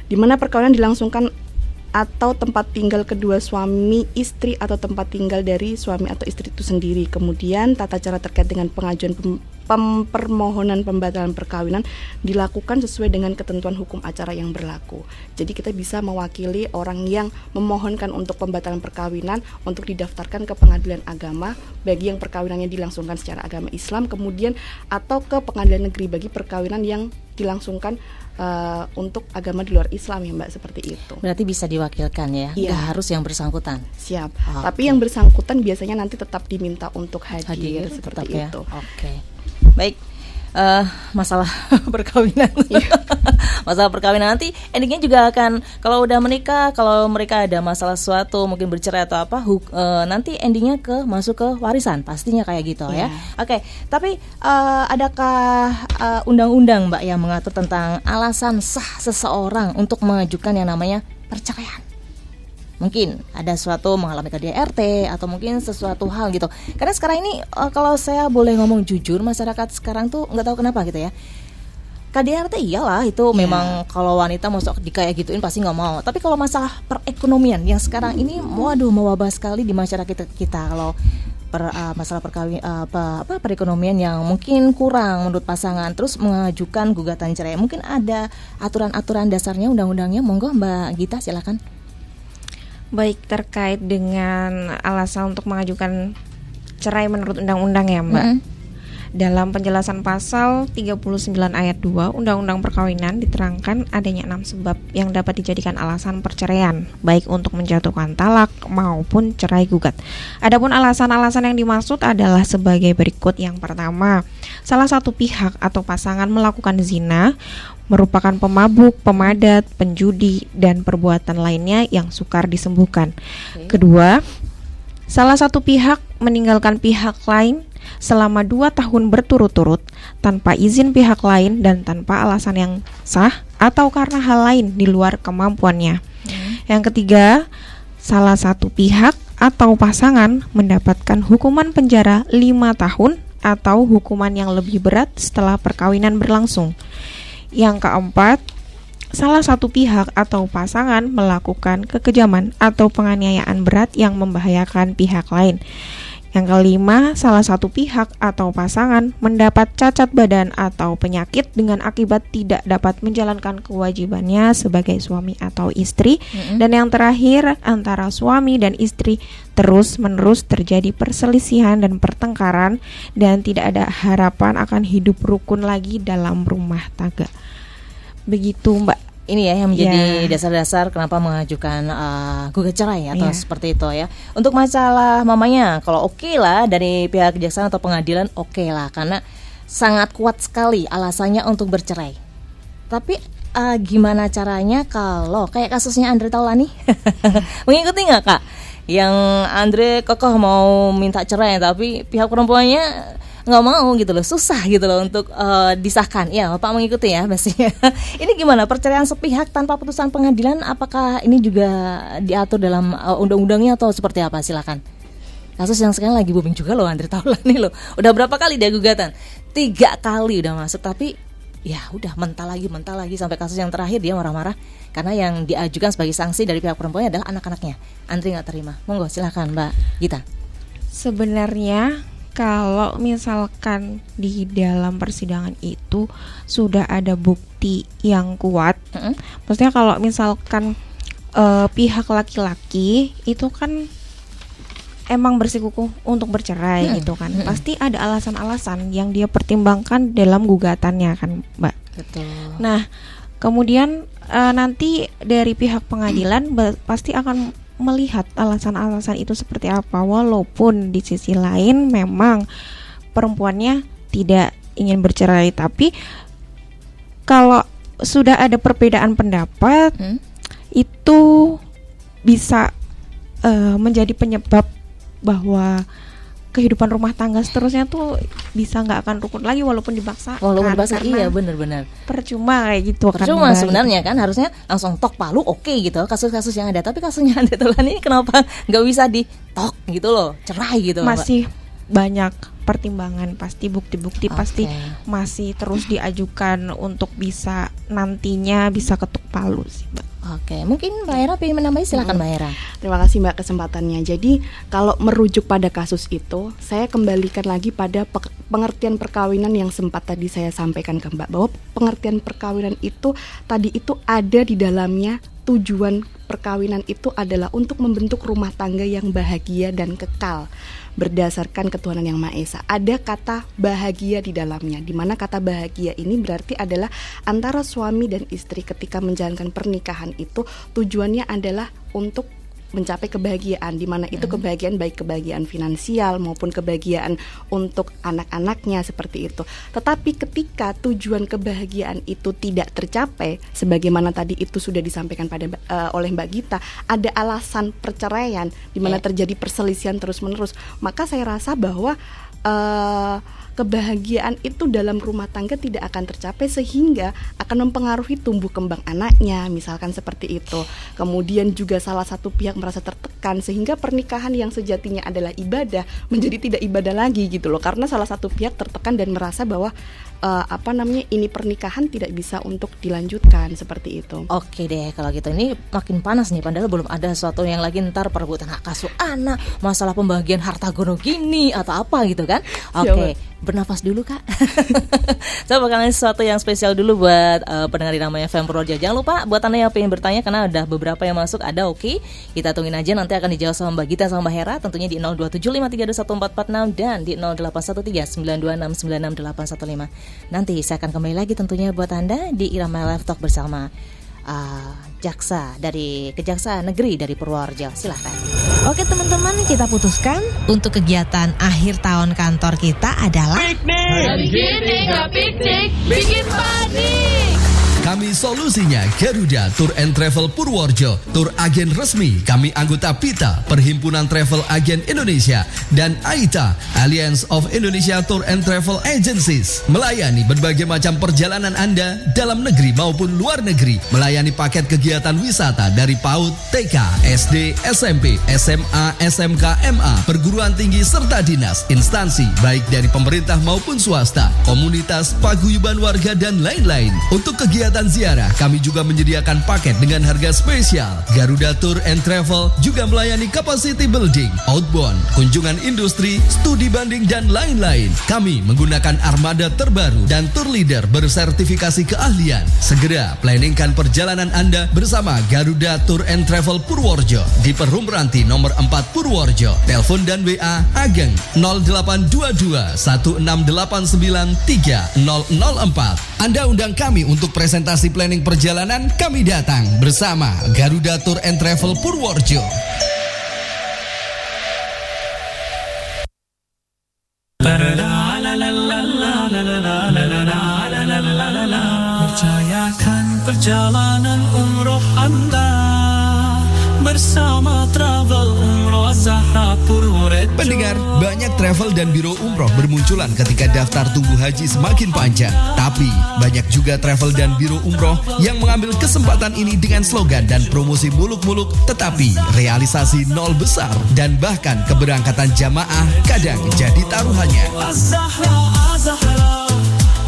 Di mana perkawinan dilangsungkan atau tempat tinggal kedua suami istri atau tempat tinggal dari suami atau istri itu sendiri. Kemudian tata cara terkait dengan pengajuan permohonan pembatalan perkawinan dilakukan sesuai dengan ketentuan hukum acara yang berlaku. Jadi kita bisa mewakili orang yang memohonkan untuk pembatalan perkawinan untuk didaftarkan ke pengadilan agama bagi yang perkawinannya dilangsungkan secara agama Islam, kemudian atau ke pengadilan negeri bagi perkawinan yang dilangsungkan untuk agama di luar Islam ya, Mbak, seperti itu. Berarti bisa diwakilkan ya, Iya. nggak harus yang bersangkutan. Siap. Oke. Tapi yang bersangkutan biasanya nanti tetap diminta untuk hadir tetap seperti ya. itu. Oke. Baik. Masalah perkawinan. Masalah perkawinan nanti endingnya juga akan, kalau udah menikah, kalau mereka ada masalah sesuatu, mungkin bercerai atau apa, nanti endingnya masuk ke warisan, pastinya kayak gitu ya. Oke, tapi adakah undang-undang, Mbak, yang mengatur tentang alasan sah seseorang untuk mengajukan yang namanya perceraian? Mungkin ada sesuatu mengalami KDRT atau mungkin sesuatu hal gitu. Karena sekarang ini kalau saya boleh ngomong jujur, masyarakat sekarang tuh nggak tahu kenapa gitu ya. KDRT iyalah itu memang kalau wanita masuk kayak gituin pasti nggak mau. Tapi kalau masalah perekonomian yang sekarang ini, waduh, mewabah sekali di masyarakat kita. Kalau masalah perekonomian yang mungkin kurang menurut pasangan, terus mengajukan gugatan cerai, mungkin ada aturan-aturan dasarnya, undang-undangnya. Monggo Mbak Gita, silakan. Baik, terkait dengan alasan untuk mengajukan cerai menurut undang-undang ya, Mbak. Dalam penjelasan pasal 39 ayat 2 Undang-Undang Perkawinan diterangkan adanya 6 sebab yang dapat dijadikan alasan perceraian, baik untuk menjatuhkan talak maupun cerai gugat. Adapun alasan-alasan yang dimaksud adalah sebagai berikut. Yang pertama, salah satu pihak atau pasangan melakukan zina, merupakan pemabuk, pemadat, penjudi, dan perbuatan lainnya yang sukar disembuhkan. Kedua, salah satu pihak meninggalkan pihak lain selama 2 tahun berturut-turut tanpa izin pihak lain dan tanpa alasan yang sah atau karena hal lain di luar kemampuannya. Yang ketiga, salah satu pihak atau pasangan mendapatkan hukuman penjara 5 tahun atau hukuman yang lebih berat setelah perkawinan berlangsung. Yang keempat, salah satu pihak atau pasangan melakukan kekejaman atau penganiayaan berat yang membahayakan pihak lain. Yang kelima, salah satu pihak atau pasangan mendapat cacat badan atau penyakit dengan akibat tidak dapat menjalankan kewajibannya sebagai suami atau istri. Dan yang terakhir, antara suami dan istri terus-menerus terjadi perselisihan dan pertengkaran dan tidak ada harapan akan hidup rukun lagi dalam rumah tangga. Begitu, Mbak. Ini ya yang menjadi dasar-dasar kenapa mengajukan gugat cerai atau seperti itu ya. Untuk masalah mamanya, kalau oke lah dari pihak kejaksaan atau pengadilan, oke lah, karena sangat kuat sekali alasannya untuk bercerai. Tapi gimana caranya kalau kayak kasusnya Andre Taulani? Mengikuti nggak, Kak? Yang Andre kokoh mau minta cerai tapi pihak perempuannya nggak mau gitu loh, susah gitu loh untuk disahkan. Ya, Bapak mengikuti ya pastinya. Ini gimana perceraian sepihak tanpa putusan pengadilan? Apakah ini juga diatur dalam undang-undangnya atau seperti apa? Silakan. Kasus yang sekarang lagi booming juga loh, Andre Taulani loh. Udah berapa kali dia gugatan? 3 kali udah masuk, tapi ya udah mental lagi sampai kasus yang terakhir dia marah-marah karena yang diajukan sebagai sanksi dari pihak perempuannya adalah anak-anaknya. Andre nggak terima. Monggo silakan Mbak Gita. Sebenarnya kalau misalkan di dalam persidangan itu sudah ada bukti yang kuat, maksudnya kalau misalkan pihak laki-laki itu kan emang bersikukuh untuk bercerai gitu kan, pasti ada alasan-alasan yang dia pertimbangkan dalam gugatannya kan, Mbak. Betul. Nah, kemudian nanti dari pihak pengadilan pasti akan melihat alasan-alasan itu seperti apa, walaupun di sisi lain memang perempuannya tidak ingin bercerai, tapi kalau sudah ada perbedaan pendapat itu bisa menjadi penyebab bahwa kehidupan rumah tangga seterusnya tuh bisa nggak akan rukun lagi walaupun dipaksa. Walaupun dipaksa, iya benar-benar. Percuma kayak gitu kan. Percuma sebenarnya kan, harusnya langsung tok palu oke gitu kasus-kasus yang ada. Tapi kasusnya ada Tulan ini kenapa nggak bisa di tok gitu loh, cerai gitu. Masih banyak pertimbangan, pasti bukti-bukti pasti masih terus diajukan untuk bisa nantinya bisa ketuk palu sih, Mbak. Oke, mungkin Mbak Hera pengen menambahi, silakan Mbak Hera. Terima kasih Mbak kesempatannya. Jadi kalau merujuk pada kasus itu, saya kembalikan lagi pada pengertian perkawinan yang sempat tadi saya sampaikan ke Mbak, bahwa pengertian perkawinan itu tadi itu ada di dalamnya. Tujuan perkawinan itu adalah untuk membentuk rumah tangga yang bahagia dan kekal berdasarkan ketuhanan yang Maha Esa. Ada kata bahagia di dalamnya, di mana kata bahagia ini berarti adalah antara suami dan istri ketika menjalankan pernikahan itu tujuannya adalah untuk mencapai kebahagiaan, di mana itu kebahagiaan baik kebahagiaan finansial maupun kebahagiaan untuk anak-anaknya seperti itu. Tetapi ketika tujuan kebahagiaan itu tidak tercapai, sebagaimana tadi itu sudah disampaikan oleh Mbak Gita, ada alasan perceraian di mana terjadi perselisihan terus-menerus, maka saya rasa bahwa kebahagiaan itu dalam rumah tangga tidak akan tercapai sehingga akan mempengaruhi tumbuh kembang anaknya, misalkan seperti itu. Kemudian juga salah satu pihak merasa tertekan sehingga pernikahan yang sejatinya adalah ibadah menjadi tidak ibadah lagi gitu loh, karena salah satu pihak tertekan dan merasa bahwa ini pernikahan tidak bisa untuk dilanjutkan seperti itu. Oke deh, kalau gitu ini makin panas nih, padahal belum ada sesuatu yang lagi, ntar perebutan hak asuh anak, masalah pembagian harta gono gini atau apa gitu kan. Oke, bernafas dulu Kak. Saya bakalan sesuatu yang spesial dulu buat pendengar Irama FM Purworejo. Jangan lupa buat Anda yang pengen bertanya, karena ada beberapa yang masuk, ada kita tungguin aja, nanti akan dijawab sama Mbak Gita sama Mbak Hera, tentunya di 0275321446 dan di 081392696815. Nanti saya akan kembali lagi tentunya buat Anda di Irama Live Talk bersama jaksa dari Kejaksaan Negeri dari Purworejo. Silahkan. Oke teman-teman, kita putuskan untuk kegiatan akhir tahun kantor kita adalah piknik, bikin panik. Kami solusinya Garuda Tour and Travel Purworejo, tur agen resmi. Kami anggota PITA, Perhimpunan Travel Agen Indonesia, dan AITA, Alliance of Indonesia Tour and Travel Agencies. Melayani berbagai macam perjalanan Anda dalam negeri maupun luar negeri. Melayani paket kegiatan wisata dari PAUD, TK, SD, SMP, SMA, SMK, MA, perguruan tinggi serta dinas, instansi baik dari pemerintah maupun swasta, komunitas, paguyuban warga dan lain-lain. Untuk kegiatan ziarah, kami juga menyediakan paket dengan harga spesial. Garuda Tour and Travel juga melayani capacity building, outbound, kunjungan industri, studi banding, dan lain-lain. Kami menggunakan armada terbaru dan tour leader bersertifikasi keahlian. Segera planningkan perjalanan Anda bersama Garuda Tour and Travel Purworejo di Perum Ranti nomor 4 Purworejo. Telepon dan WA Ageng 0822 1689 3004. Anda undang kami untuk presentasi planning perjalanan, kami datang bersama Garuda Tour and Travel Purworejo. Percayakan perjalanan umroh Anda bersama Travel Umroh Zahra Purworejo. Pendengar, banyak travel dan biro umroh bermunculan ketika daftar tunggu haji semakin panjang. Tapi banyak juga travel dan biro umroh yang mengambil kesempatan ini dengan slogan dan promosi muluk-muluk, tetapi realisasi nol besar dan bahkan keberangkatan jamaah kadang jadi taruhannya. Az-Zahra, Az-Zahra,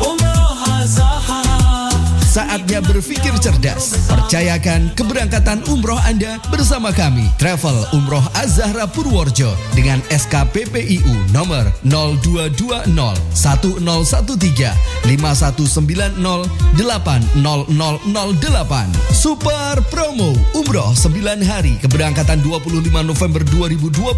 Umroh Az-Zahra, Saatnya berpikir cerdas. Percayakan keberangkatan umroh Anda bersama kami, Travel Umroh Az-Zahra Purworejo dengan SKPPIU nomor 0220 1013 5190 80008. Super promo umroh 9 hari keberangkatan 25 November 2025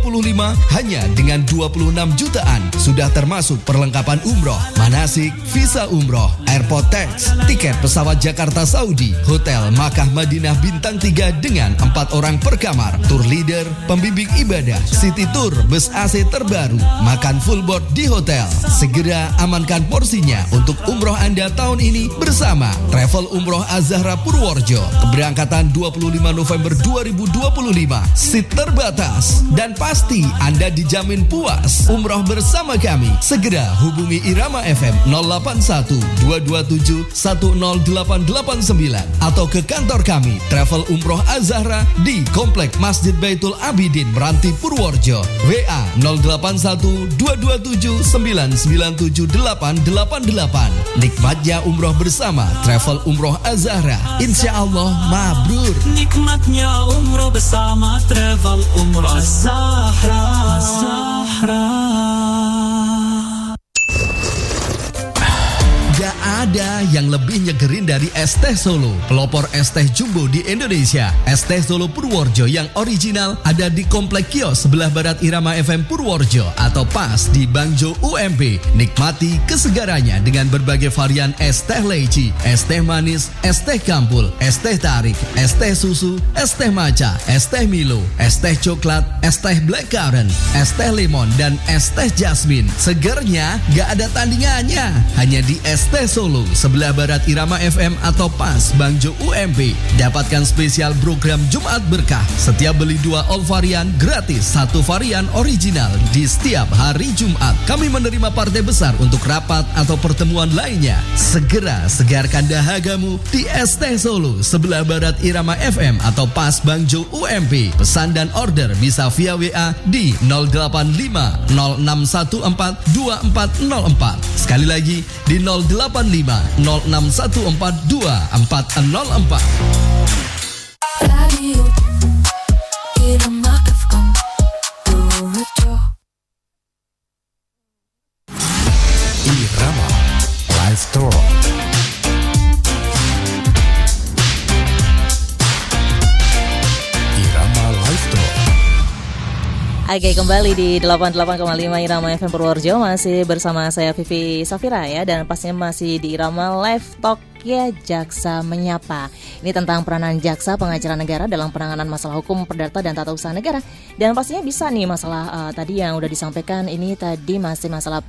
hanya dengan 26 jutaan. Sudah termasuk perlengkapan umroh, manasik, visa umroh, airport tax, tiket pesawat Jakarta Saudi, hotel Makkah Madinah bintang 3 dengan 4 orang per kamar, tour leader, pembimbing ibadah, city tour, bus AC terbaru, makan full board di hotel. Segera amankan porsinya untuk umroh Anda tahun ini bersama Travel Umroh Az-Zahra Purworejo. Keberangkatan 25 November 2025. Seat terbatas dan pasti Anda dijamin puas umroh bersama kami. Segera hubungi Irama FM 081 227 10889 atau ke kantor kami Travel Umroh Az-Zahra di Komplek Masjid Baitul Abidin Meranti Purworejo. WA 081 227 997 888. Nikmatnya umroh bersama Travel Umroh Az-Zahra. Insya Allah mabrur. Nikmatnya umroh bersama Travel Umroh Az-Zahra. Gak ada yang lebih nyegerin dari es teh Solo, pelopor es teh jumbo di Indonesia. Es teh Solo Purworejo yang original ada di Komplek Kios sebelah barat Irama FM Purworejo atau pas di Bangjo UMP. Nikmati kesegarannya dengan berbagai varian es teh leci, es teh manis, es teh kampul, es teh tarik, es teh susu, es teh maca, es teh Milo, es teh coklat, es teh blackcurrant, es teh lemon, dan es teh jasmine. Segernya gak ada tandingannya, hanya di Es Teh Solo sebelah barat Irama FM atau pas Bangjo UMP. Dapatkan spesial program Jumat Berkah. Setiap beli 2 all varian gratis 1 varian original di setiap hari Jumat. Kami menerima partai besar untuk rapat atau pertemuan lainnya. Segera segarkan dahagamu di Es Teh Solo sebelah barat Irama FM atau pas Bangjo UMP. Pesan dan order bisa via WA di 085 0614 2404. Sekali lagi di 085 0614 2404. Radio Irama FM Purworejo. Irama Live Store. Irama Live Store. Oke, kembali di 88,5 Irama FM Purworejo. Masih bersama saya Vivi Safira ya. Dan pastinya masih di Irama Live Talk ya, Jaksa Menyapa. Ini tentang peranan jaksa pengacara negara dalam penanganan masalah hukum perdata dan tata usaha negara. Dan pastinya bisa nih masalah tadi yang udah disampaikan. Ini tadi masih masalah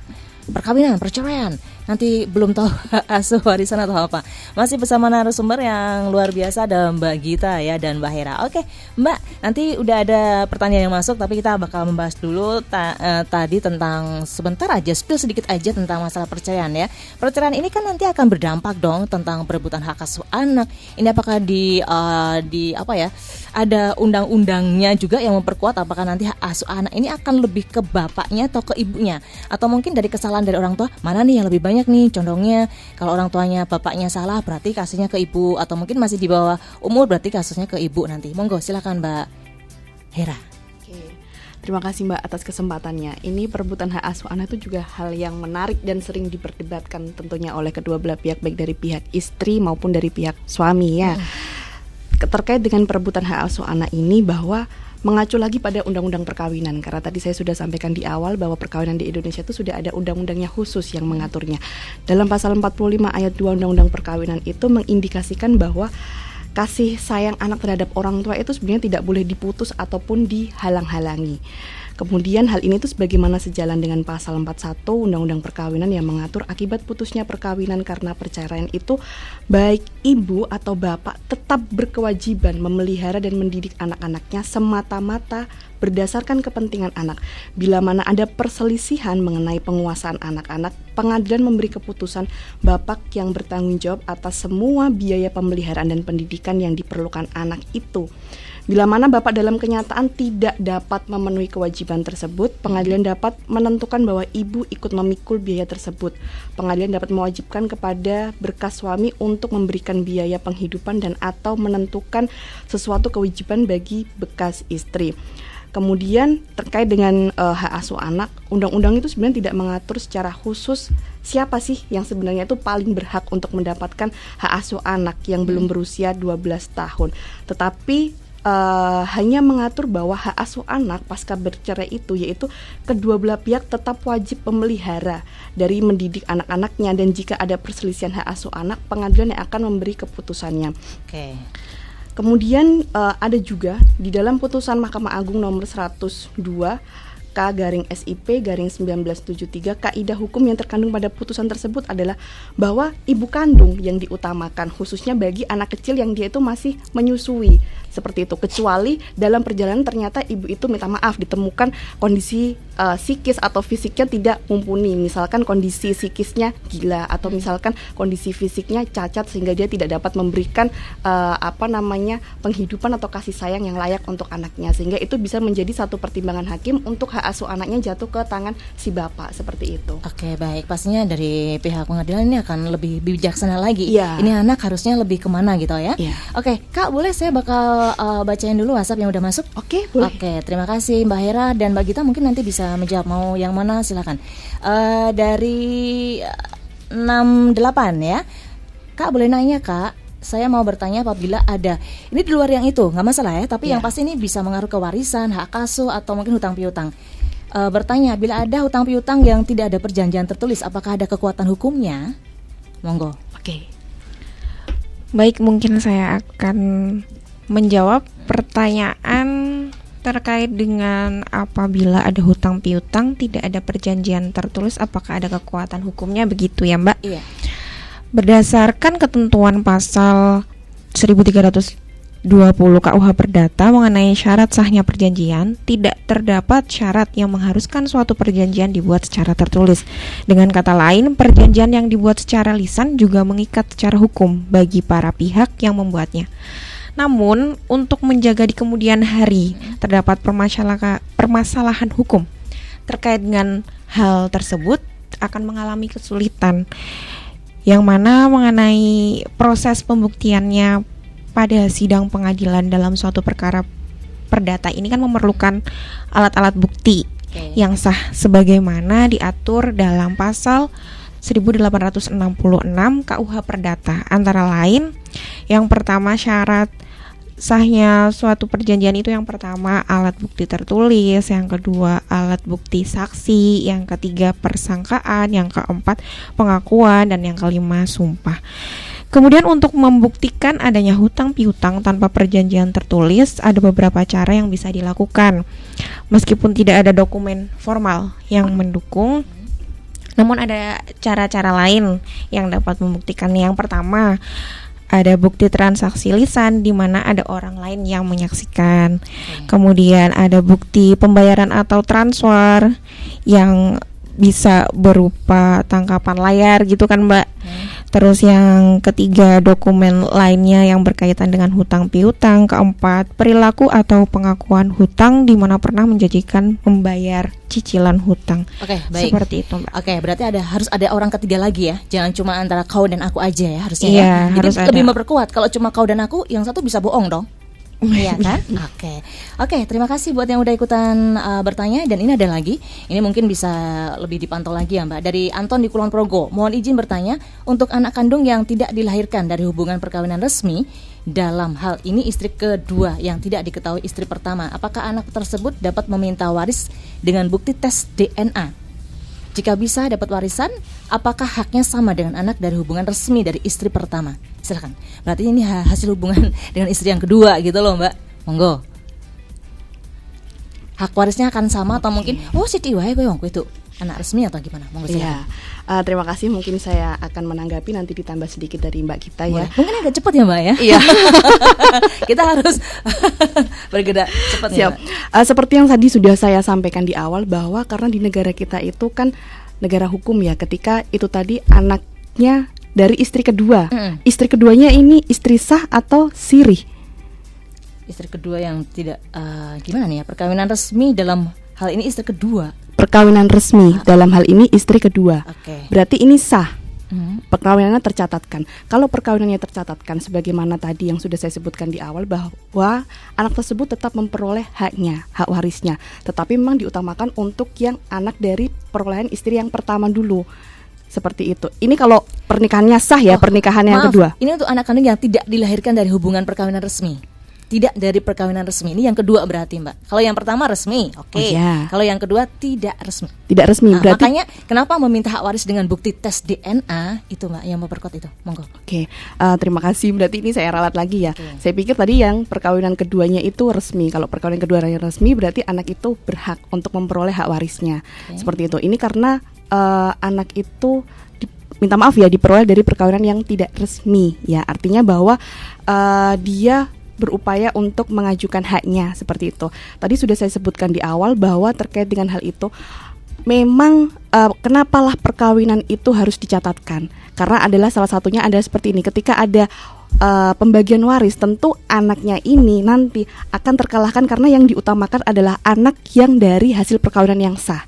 perkawinan, perceraian. Nanti belum tahu asuh warisan atau apa. Masih bersama narasumber yang luar biasa, ada Mbak Gita ya dan Mbak Hera. Oke, Mbak, nanti udah ada pertanyaan yang masuk, tapi kita bakal membahas dulu tadi tentang sebentar aja, sedikit aja tentang masalah perceraian ya. Perceraian ini kan nanti akan berdampak dong tentang perebutan hak asuh anak. Ini apakah di apa ya? Ada undang-undangnya juga yang memperkuat apakah nanti hak asuh anak ini akan lebih ke bapaknya atau ke ibunya, atau mungkin dari kesalahan dari orang tua mana nih yang lebih banyak nih condongnya. Kalau orang tuanya bapaknya salah berarti kasusnya ke ibu, atau mungkin masih di bawah umur berarti kasusnya ke ibu nanti. Monggo silakan Mbak Hera. Oke. Terima kasih Mbak atas kesempatannya. Ini perebutan hak asuh anak itu juga hal yang menarik dan sering diperdebatkan tentunya oleh kedua belah pihak, baik dari pihak istri maupun dari pihak suami ya. Terkait dengan perebutan hak asuh anak ini, bahwa mengacu lagi pada undang-undang perkawinan, karena tadi saya sudah sampaikan di awal bahwa perkawinan di Indonesia itu sudah ada undang-undangnya khusus yang mengaturnya. Dalam pasal 45 ayat 2 undang-undang perkawinan itu mengindikasikan bahwa kasih sayang anak terhadap orang tua itu sebenarnya tidak boleh diputus ataupun dihalang-halangi. Kemudian hal ini tuh sebagaimana sejalan dengan pasal 41 Undang-Undang Perkawinan yang mengatur akibat putusnya perkawinan karena perceraian itu baik ibu atau bapak tetap berkewajiban memelihara dan mendidik anak-anaknya semata-mata berdasarkan kepentingan anak. Bila mana ada perselisihan mengenai penguasaan anak-anak, pengadilan memberi keputusan bapak yang bertanggung jawab atas semua biaya pemeliharaan dan pendidikan yang diperlukan anak itu. Bila mana Bapak dalam kenyataan tidak dapat memenuhi kewajiban tersebut, pengadilan dapat menentukan bahwa ibu ikut memikul biaya tersebut. Pengadilan dapat mewajibkan kepada berkas suami untuk memberikan biaya penghidupan dan atau menentukan sesuatu kewajiban bagi bekas istri. Kemudian terkait dengan hak asuh anak, undang-undang itu sebenarnya tidak mengatur secara khusus siapa sih yang sebenarnya itu paling berhak untuk mendapatkan hak asuh anak yang belum berusia 12 tahun. Tetapi hanya mengatur bahwa hak asuh anak pasca bercerai itu yaitu kedua belah pihak tetap wajib memelihara dari mendidik anak-anaknya, dan jika ada perselisihan hak asuh anak, pengadilan yang akan memberi keputusannya. Kemudian ada juga di dalam putusan Mahkamah Agung nomor 102 K/SIP/1973, kaidah hukum yang terkandung pada putusan tersebut adalah bahwa ibu kandung yang diutamakan, khususnya bagi anak kecil yang dia itu masih menyusui, seperti itu. Kecuali dalam perjalanan ternyata ibu itu minta maaf, ditemukan kondisi psikis atau fisiknya tidak mumpuni, misalkan kondisi psikisnya gila atau misalkan kondisi fisiknya cacat sehingga dia tidak dapat memberikan penghidupan atau kasih sayang yang layak untuk anaknya, sehingga itu bisa menjadi satu pertimbangan hakim untuk hak asuh anaknya jatuh ke tangan si bapak, seperti itu. Oke, baik. Pastinya dari pihak pengadilan ini akan lebih bijaksana lagi. Iya. Ini anak harusnya lebih kemana gitu ya. Iya. Oke, Kak, boleh saya bakal bacain dulu WhatsApp yang udah masuk? Oke, boleh. Oke, terima kasih Mbak Hera dan Mbak Gita, mungkin nanti bisa menjawab. Mau yang mana silakan. Dari 68 ya. Kak, boleh nanya Kak? Saya mau bertanya apabila ada, ini di luar yang itu, nggak masalah ya, tapi yang pasti ini bisa mengaruh ke warisan, hak asuh, atau mungkin hutang piutang. Bertanya, bila ada hutang piutang yang tidak ada perjanjian tertulis, apakah ada kekuatan hukumnya? Monggo. Oke. Baik, mungkin saya akan menjawab pertanyaan terkait dengan apabila ada hutang piutang tidak ada perjanjian tertulis, apakah ada kekuatan hukumnya, begitu ya Mbak? Iya. Berdasarkan ketentuan pasal 1320 KUH Perdata mengenai syarat sahnya perjanjian, tidak terdapat syarat yang mengharuskan suatu perjanjian dibuat secara tertulis. Dengan kata lain, perjanjian yang dibuat secara lisan juga mengikat secara hukum bagi para pihak yang membuatnya. Namun, untuk menjaga di kemudian hari terdapat permasalahan hukum terkait dengan hal tersebut akan mengalami kesulitan, yang mana mengenai proses pembuktiannya pada sidang pengadilan dalam suatu perkara perdata ini kan memerlukan alat-alat bukti yang sah sebagaimana diatur dalam pasal 1866 KUH Perdata. Antara lain, yang pertama syarat sahnya suatu perjanjian itu yang pertama alat bukti tertulis, yang kedua alat bukti saksi, yang ketiga persangkaan, yang keempat pengakuan, dan yang kelima sumpah. Kemudian untuk membuktikan adanya hutang piutang tanpa perjanjian tertulis, ada beberapa cara yang bisa dilakukan. Meskipun tidak ada dokumen formal yang mendukung, namun ada cara-cara lain yang dapat membuktikannya. Yang pertama, ada bukti transaksi lisan di mana ada orang lain yang menyaksikan. Kemudian ada bukti pembayaran atau transfer yang bisa berupa tangkapan layar gitu kan Mbak. Terus yang ketiga, dokumen lainnya yang berkaitan dengan hutang piutang. Keempat, perilaku atau pengakuan hutang di mana pernah menjanjikan membayar cicilan hutang. Oke, baik. Seperti itu Mbak. Oke, berarti harus ada orang ketiga lagi ya. Jangan cuma antara kau dan aku aja ya harusnya Iya, ya. Jadi harus lebih ada. memperkuat. Kalau cuma kau dan aku, yang satu bisa bohong dong. Iya kan? Oke, terima kasih buat yang udah ikutan bertanya. Dan ini ada lagi, ini mungkin bisa lebih dipantau lagi ya Mbak. Dari Anton di Kulon Progo, mohon izin bertanya, untuk anak kandung yang tidak dilahirkan dari hubungan perkawinan resmi, dalam hal ini istri kedua yang tidak diketahui istri pertama, apakah anak tersebut dapat meminta waris dengan bukti tes DNA? Jika bisa dapat warisan, apakah haknya sama dengan anak dari hubungan resmi dari istri pertama? Silakan. Berarti ini hasil hubungan dengan istri yang kedua gitu loh Mbak. Monggo. Hak warisnya akan sama atau mungkin siti wae kowe wong itu anak resmi atau gimana? Monggo silakan. Iya. Terima kasih, mungkin saya akan menanggapi, nanti ditambah sedikit dari Mbak Gita ya. Mungkin agak cepat ya Mbak ya. Iya. Kita harus bergerak cepat ya Mbak. Seperti yang tadi sudah saya sampaikan di awal, bahwa karena di negara kita itu kan negara hukum ya, ketika itu tadi anaknya dari istri kedua. Istri keduanya ini istri sah atau sirih? Istri kedua yang tidak gimana nih ya, perkawinan resmi dalam hal ini istri kedua. Perkawinan resmi dalam hal ini istri kedua. Oke. Berarti ini sah. Perkawinannya tercatatkan. Kalau perkawinannya tercatatkan sebagaimana tadi yang sudah saya sebutkan di awal, bahwa anak tersebut tetap memperoleh haknya, hak warisnya. Tetapi memang diutamakan untuk yang anak dari perolehan istri yang pertama dulu. Seperti itu. Ini kalau pernikahannya sah ya, pernikahan yang kedua. Ini untuk anak kandung yang tidak dilahirkan dari hubungan perkawinan resmi. Tidak dari perkawinan resmi. Ini yang kedua berarti, Mbak. Kalau yang pertama resmi, oke. Iya. Kalau yang kedua tidak resmi. Tidak resmi berarti. Makanya kenapa meminta hak waris dengan bukti tes DNA itu, Mbak, yang memperkuat itu. Monggo. Oke, terima kasih. Berarti ini saya ralat lagi ya. Saya pikir tadi yang perkawinan keduanya itu resmi. Kalau perkawinan kedua yang resmi berarti anak itu berhak untuk memperoleh hak warisnya. Seperti itu. Ini karena anak itu minta maaf ya, diperoleh dari perkawinan yang tidak resmi ya. Artinya bahwa dia berupaya untuk mengajukan haknya, seperti itu. Tadi sudah saya sebutkan di awal bahwa terkait dengan hal itu memang kenapalah perkawinan itu harus dicatatkan. Karena adalah salah satunya adalah seperti ini. Ketika ada pembagian waris, tentu anaknya ini nanti akan terkalahkan karena yang diutamakan adalah anak yang dari hasil perkawinan yang sah.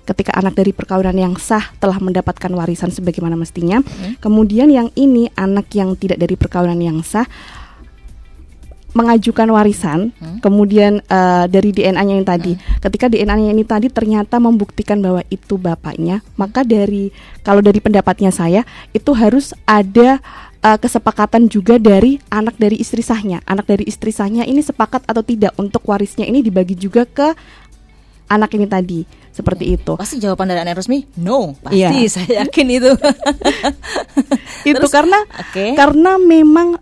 Ketika anak dari perkawinan yang sah telah mendapatkan warisan sebagaimana mestinya, kemudian yang ini anak yang tidak dari perkawinan yang sah mengajukan warisan, kemudian dari DNA-nya yang tadi, ketika DNA-nya ini tadi ternyata membuktikan bahwa itu bapaknya, maka kalau dari pendapatnya saya itu harus ada kesepakatan juga dari anak dari istri sahnya. Anak dari istri sahnya ini sepakat atau tidak untuk warisnya ini dibagi juga ke anak ini tadi, seperti itu. Pasti jawaban dari anak resmi no, pasti Iya. saya yakin itu. Itu Terus, karena memang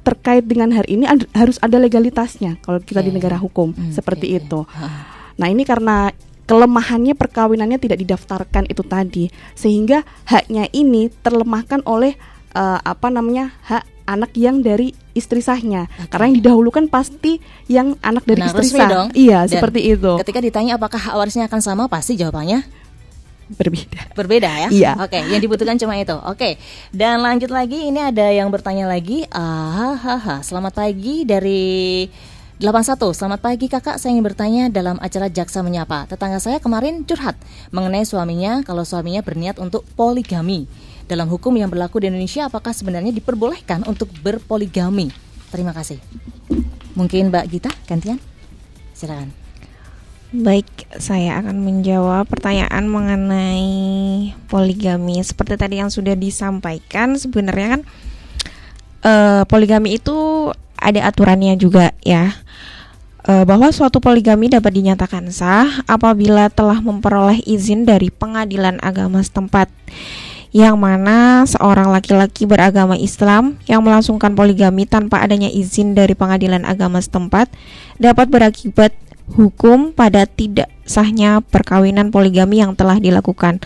terkait dengan hari ini harus ada legalitasnya kalau kita di negara hukum, seperti itu. Nah, ini karena kelemahannya perkawinannya tidak didaftarkan itu tadi, sehingga haknya ini terlemahkan oleh hak anak yang dari istri sahnya. Karena yang didahulukan pasti yang anak dari istri resmi sah. dong. Iya, Dan seperti itu. Ketika ditanya apakah hak warisnya akan sama, pasti jawabannya berbeda ya. Iya. Oke, yang dibutuhkan cuma itu. Oke. Dan lanjut lagi, ini ada yang bertanya lagi. Selamat pagi dari 81. Selamat pagi kakak, saya ingin bertanya dalam acara Jaksa Menyapa. Tetangga saya kemarin curhat mengenai suaminya kalau suaminya berniat untuk poligami. Dalam hukum yang berlaku di Indonesia, apakah sebenarnya diperbolehkan untuk berpoligami? Terima kasih. Mungkin Mbak Gita gantian? Silakan. Baik, saya akan menjawab pertanyaan mengenai poligami. Seperti tadi yang sudah disampaikan, sebenarnya kan poligami itu ada aturannya juga ya. Bahwa suatu poligami dapat dinyatakan sah apabila telah memperoleh izin dari pengadilan agama setempat, yang mana seorang laki-laki beragama Islam yang melangsungkan poligami tanpa adanya izin dari pengadilan agama setempat dapat berakibat hukum pada tidak sahnya perkawinan poligami yang telah dilakukan.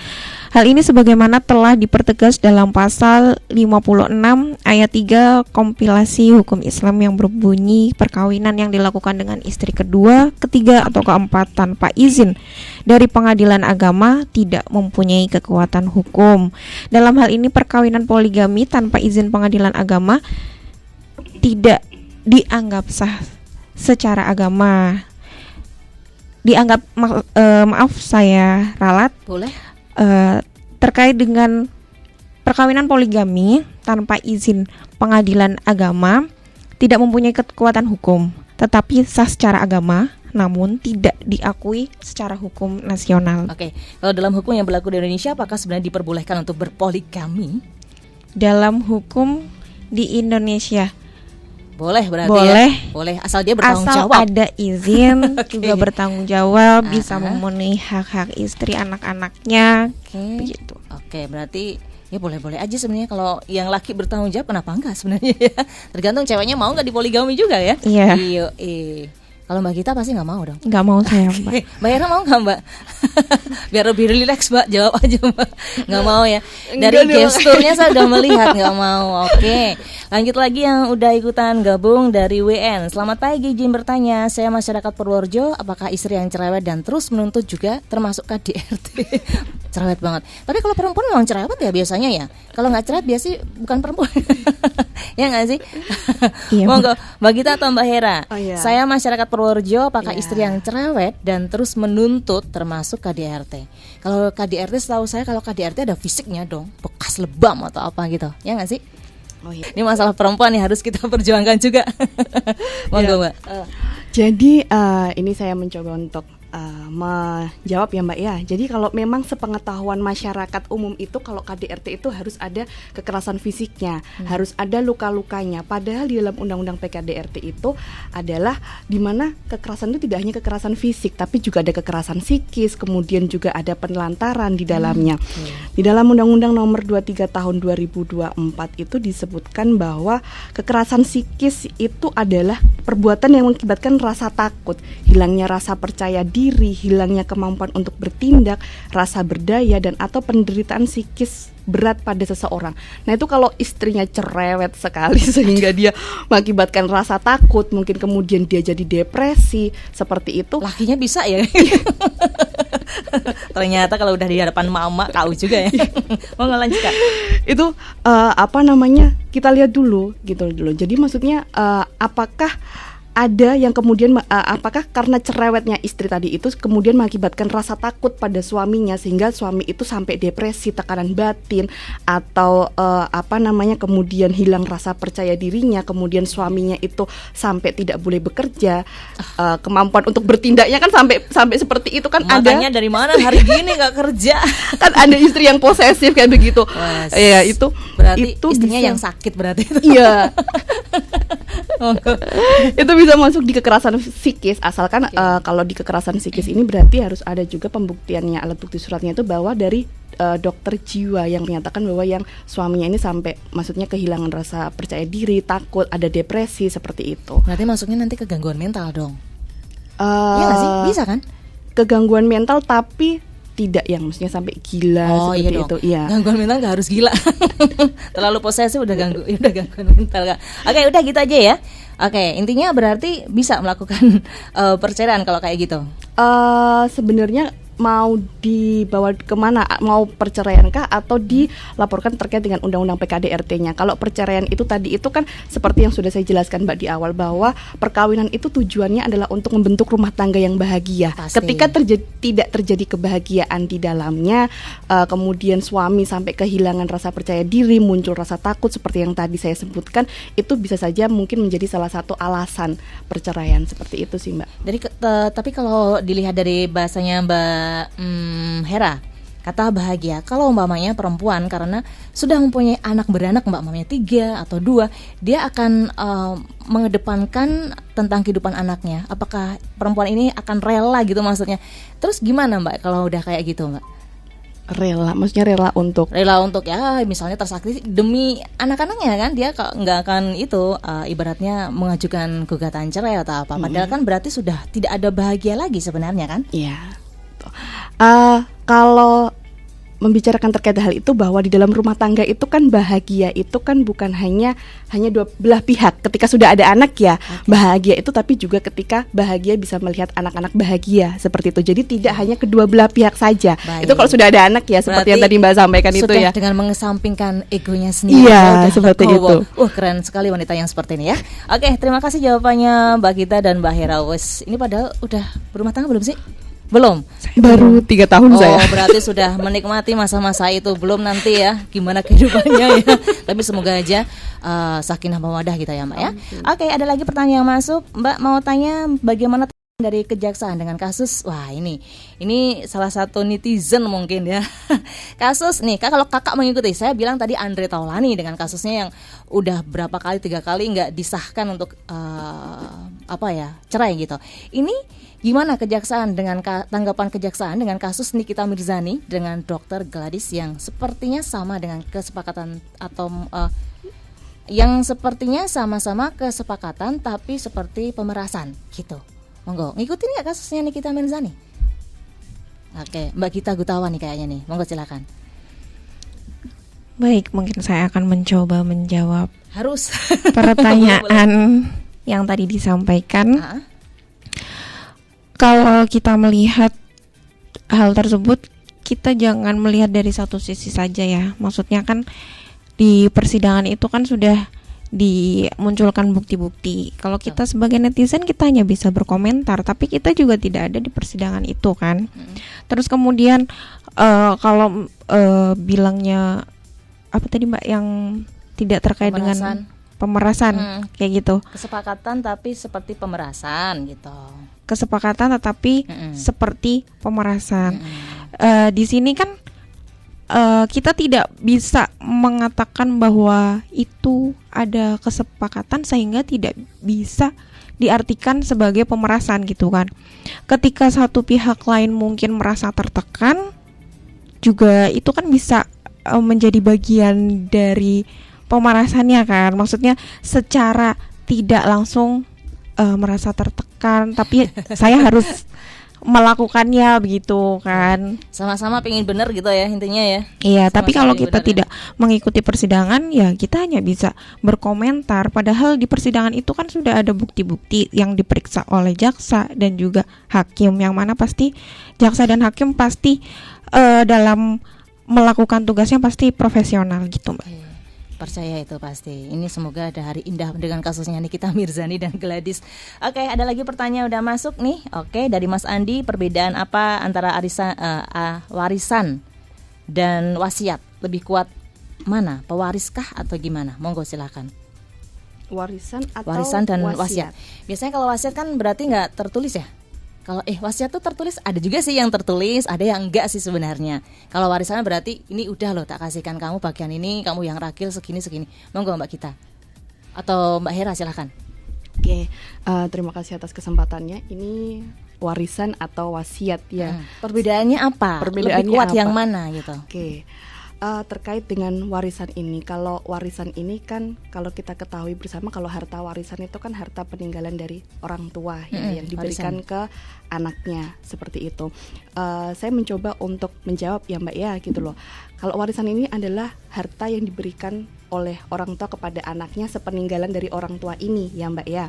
Hal ini sebagaimana telah dipertegas dalam pasal 56 ayat 3 kompilasi hukum Islam yang berbunyi perkawinan yang dilakukan dengan istri kedua, ketiga atau keempat tanpa izin dari pengadilan agama tidak mempunyai kekuatan hukum. Dalam hal ini perkawinan poligami tanpa izin pengadilan agama tidak dianggap sah secara agama. Dianggap maaf saya ralat. Boleh. Terkait dengan perkawinan poligami tanpa izin pengadilan agama tidak mempunyai kekuatan hukum, tetapi sah secara agama, namun tidak diakui secara hukum nasional. Oke, kalau dalam hukum yang berlaku di Indonesia, apakah sebenarnya diperbolehkan untuk berpoligami? Dalam hukum di Indonesia boleh berarti boleh, ya? Boleh, asal dia bertanggung asal jawab. ada izin, juga bertanggung jawab, bisa memenuhi hak-hak istri, anak-anaknya, begitu. Oke, berarti ya boleh-boleh aja sebenarnya kalau yang laki bertanggung jawab, kenapa enggak sebenarnya ya? Tergantung ceweknya mau nggak dipoligami juga ya. Iya. Kalau Mbak Gita pasti nggak mau dong. Nggak mau saya, Mbak. Mbak Era mau nggak, Mbak? Biar lebih rileks, Mbak, jawab aja, Mbak. Nggak mau ya. Dari gesturnya saya udah melihat nggak mau. Oke. Lanjut lagi yang udah ikutan gabung dari WN. Selamat pagi, izin bertanya. Saya masyarakat Purworejo, apakah istri yang cerewet dan terus menuntut juga termasuk KDRT? Cerewet banget. Tapi kalau perempuan memang cerewet ya biasanya ya. Kalau nggak cerewet biasanya bukan perempuan. Ya nggak sih? Iya, Monggo, Mbak Gita atau Mbak Hera. Oh, iya. Saya masyarakat Purworejo, apakah Iya. istri yang cerewet dan terus menuntut termasuk KDRT? Kalau KDRT setahu saya kalau KDRT ada fisiknya dong, bekas lebam atau apa gitu. Ya nggak sih? Oh iya. Ini masalah perempuan nih harus kita perjuangkan juga. Monggo, Mbak. Jadi ini saya mencoba untuk menjawab ya Mbak ya. Jadi kalau memang sepengetahuan masyarakat umum itu kalau KDRT itu harus ada kekerasan fisiknya, harus ada luka-lukanya. Padahal di dalam Undang-Undang PKDRT itu adalah di mana kekerasan itu tidak hanya kekerasan fisik, tapi juga ada kekerasan psikis, kemudian juga ada penelantaran di dalamnya. Di dalam Undang-Undang Nomor 23 Tahun 2024 itu disebutkan bahwa kekerasan psikis itu adalah perbuatan yang mengakibatkan rasa takut, hilangnya rasa percaya diri, hilangnya kemampuan untuk bertindak, rasa berdaya dan atau penderitaan psikis berat pada seseorang. Nah itu kalau istrinya cerewet sekali sehingga dia mengakibatkan rasa takut, mungkin kemudian dia jadi depresi, seperti itu. Lakinya bisa ya. Ternyata kalau udah di hadapan mama tahu juga ya. Mau ngelanjut Kak? Itu kita lihat dulu gitu dulu. Jadi maksudnya apakah ada yang kemudian apakah karena cerewetnya istri tadi itu kemudian mengakibatkan rasa takut pada suaminya sehingga suami itu sampai depresi, tekanan batin atau kemudian hilang rasa percaya dirinya, kemudian suaminya itu sampai tidak boleh bekerja, kemampuan untuk bertindaknya kan sampai seperti itu kan. Makanya ada dari mana hari gini nggak kerja? kan ada istri yang posesif kayak begitu. Ya itu berarti itu istrinya bisa, yang sakit berarti. iya. Itu bisa masuk di kekerasan psikis asalkan kalau di kekerasan psikis ini berarti harus ada juga pembuktiannya, alat bukti suratnya itu bahwa dari dokter jiwa yang menyatakan bahwa yang suaminya ini sampai maksudnya kehilangan rasa percaya diri, takut, ada depresi seperti itu. Berarti masuknya nanti ke gangguan mental dong. Iya nggak sih? Bisa kan? Kegangguan mental tapi tidak yang maksudnya sampai gila seperti iya itu. Iya. Gangguan mental nggak harus gila. Terlalu posesif udah gangguan mental Kak. Oke, udah gitu aja ya. Oke, intinya berarti bisa melakukan perceraian kalau kayak gitu. Sebenarnya mau dibawa kemana? Mau perceraian kah atau dilaporkan terkait dengan undang-undang PKDRT-nya? Kalau perceraian itu tadi itu kan seperti yang sudah saya jelaskan Mbak di awal bahwa perkawinan itu tujuannya adalah untuk membentuk rumah tangga yang bahagia. Pasti. Ketika tidak terjadi kebahagiaan di dalamnya, kemudian suami sampai kehilangan rasa percaya diri, muncul rasa takut seperti yang tadi saya sebutkan, itu bisa saja mungkin menjadi salah satu alasan perceraian seperti itu sih Mbak. Jadi tapi kalau dilihat dari bahasanya Mbak Hera, kata bahagia, kalau umpamanya perempuan karena sudah mempunyai anak beranak, umpamanya 3 atau 2, dia akan mengedepankan tentang kehidupan anaknya. Apakah perempuan ini akan rela gitu maksudnya? Terus gimana Mbak kalau udah kayak gitu Mbak? Maksudnya rela untuk ya misalnya tersakiti demi anak-anaknya kan, dia nggak akan itu ibaratnya mengajukan gugatan cerai atau apa. Padahal kan berarti sudah tidak ada bahagia lagi sebenarnya kan? Iya. Kalau membicarakan terkait hal itu bahwa di dalam rumah tangga itu kan bahagia itu kan bukan hanya dua belah pihak. Ketika sudah ada anak ya bahagia itu, tapi juga ketika bahagia bisa melihat anak-anak bahagia seperti itu. Jadi tidak hanya kedua belah pihak saja. Baik. Itu kalau sudah ada anak ya, seperti yang tadi Mbak sampaikan itu ya. Sudah dengan mengesampingkan egonya sendiri. Iya, seperti itu. Keren sekali wanita yang seperti ini ya. Oke, terima kasih jawabannya Mbak Gita dan Mbak Hera. Ini padahal udah berumah tangga belum sih? Belum. Baru 3 tahun saya. Oh, berarti sudah menikmati masa-masa itu. Belum nanti ya gimana kehidupannya ya. Tapi semoga aja sakinah mawaddah kita ya Mbak ya. Oke, ada lagi pertanyaan yang masuk. Mbak mau tanya bagaimana dari kejaksaan dengan kasus, wah ini salah satu netizen mungkin ya. Kasus nih Kak, kalau Kakak mengikuti, saya bilang tadi Andre Taulani dengan kasusnya yang udah berapa kali, 3 kali nggak disahkan untuk cerai gitu. Ini gimana kejaksaan dengan tanggapan kejaksaan dengan kasus Nikita Mirzani dengan Dr. Gladys yang sepertinya sama dengan kesepakatan atau yang sepertinya sama-sama kesepakatan tapi seperti pemerasan gitu. Monggo, ngikutin nggak kasusnya Nikita Mirzani? Oke, Mbak Gita Gutawa nih kayaknya nih. Monggo silakan. Baik, mungkin saya akan mencoba menjawab Harus. pertanyaan yang tadi disampaikan. Kalau kita melihat hal tersebut, kita jangan melihat dari satu sisi saja ya. Maksudnya kan di persidangan itu kan sudah dimunculkan bukti-bukti. Kalau kita sebagai netizen, kita hanya bisa berkomentar, tapi kita juga tidak ada di persidangan itu kan. Terus kemudian kalau bilangnya apa tadi Mbak yang tidak terkait dengan pemerasan kayak gitu. Kesepakatan tapi seperti pemerasan gitu. Kesepakatan tetapi seperti pemerasan. Di sini kan kita tidak bisa mengatakan bahwa itu ada kesepakatan sehingga tidak bisa diartikan sebagai pemerasan gitu kan. Ketika satu pihak lain mungkin merasa tertekan, juga itu kan bisa menjadi bagian dari pemerasannya kan. Maksudnya secara tidak langsung merasa tertekan, tapi saya harus melakukannya begitu kan. Sama-sama pengen bener gitu ya intinya ya. Iya, Sama-sama tapi kalau pengen kita bener, tidak mengikuti persidangan ya kita hanya bisa berkomentar. Padahal di persidangan itu kan sudah ada bukti-bukti yang diperiksa oleh jaksa dan juga hakim, yang mana pasti jaksa dan hakim pasti dalam melakukan tugasnya pasti profesional gitu Mbak. Percaya itu pasti. Ini semoga ada hari indah dengan kasusnya Nikita Mirzani dan Gladys. Oke, ada lagi pertanyaan udah masuk nih. Oke, dari Mas Andi, perbedaan apa antara warisan dan wasiat? Lebih kuat mana? Pewariskah atau gimana? Monggo silakan. Warisan atau Warisan dan wasiat. Biasanya kalau wasiat kan berarti nggak tertulis ya? Kalau wasiat tuh tertulis, ada juga sih yang tertulis, ada yang enggak sih sebenarnya. Kalau warisan berarti ini udah loh tak kasihkan kamu bagian ini, kamu yang rakil segini. Monggo Mbak Gita. Atau Mbak Hera silahkan. Oke, terima kasih atas kesempatannya. Ini warisan atau wasiat ya. Perbedaannya apa? Perbedaannya lebih kuat apa? yang mana gitu? Oke. Terkait dengan warisan ini, kalau warisan ini kan kalau kita ketahui bersama, kalau harta warisan itu kan harta peninggalan dari orang tua ya, yang diberikan ke anaknya seperti itu. Saya mencoba untuk menjawab ya Mbak ya gitu loh. Kalau warisan ini adalah harta yang diberikan oleh orang tua kepada anaknya sepeninggalan dari orang tua ini ya Mbak ya.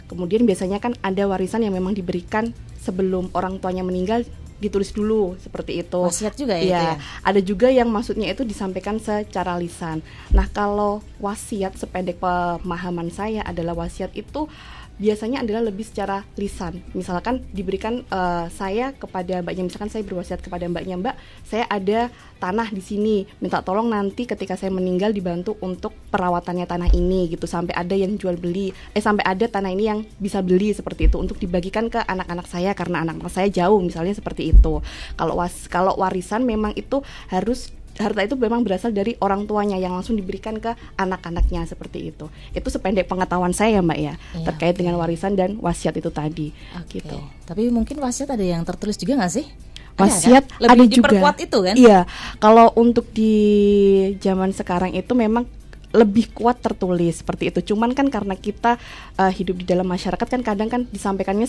Kemudian biasanya kan ada warisan yang memang diberikan sebelum orang tuanya meninggal, ditulis dulu seperti itu. Wasiat juga ya, ya, itu ya? Ada juga yang maksudnya itu disampaikan secara lisan. Nah, kalau wasiat sependek pemahaman saya adalah wasiat itu biasanya adalah lebih secara lisan. Misalkan diberikan saya kepada mbaknya, misalkan saya berwasiat kepada mbaknya, Mbak, saya ada tanah di sini, minta tolong nanti ketika saya meninggal dibantu untuk perawatannya tanah ini gitu, sampai ada yang jual beli, sampai ada tanah ini yang bisa beli seperti itu untuk dibagikan ke anak-anak saya karena anak-anak saya jauh misalnya seperti itu. Kalau warisan memang itu harus harta itu memang berasal dari orang tuanya yang langsung diberikan ke anak-anaknya seperti itu. Itu sependek pengetahuan saya Mbak ya, terkait dengan warisan dan wasiat itu tadi. Gitu. Tapi mungkin wasiat ada yang tertulis juga nggak sih? Wasiat kan? Lebih ada juga. Diperkuat itu kan? Iya. Kalau untuk di zaman sekarang itu memang lebih kuat tertulis seperti itu. Cuman kan karena kita hidup di dalam masyarakat kan kadang kan disampaikannya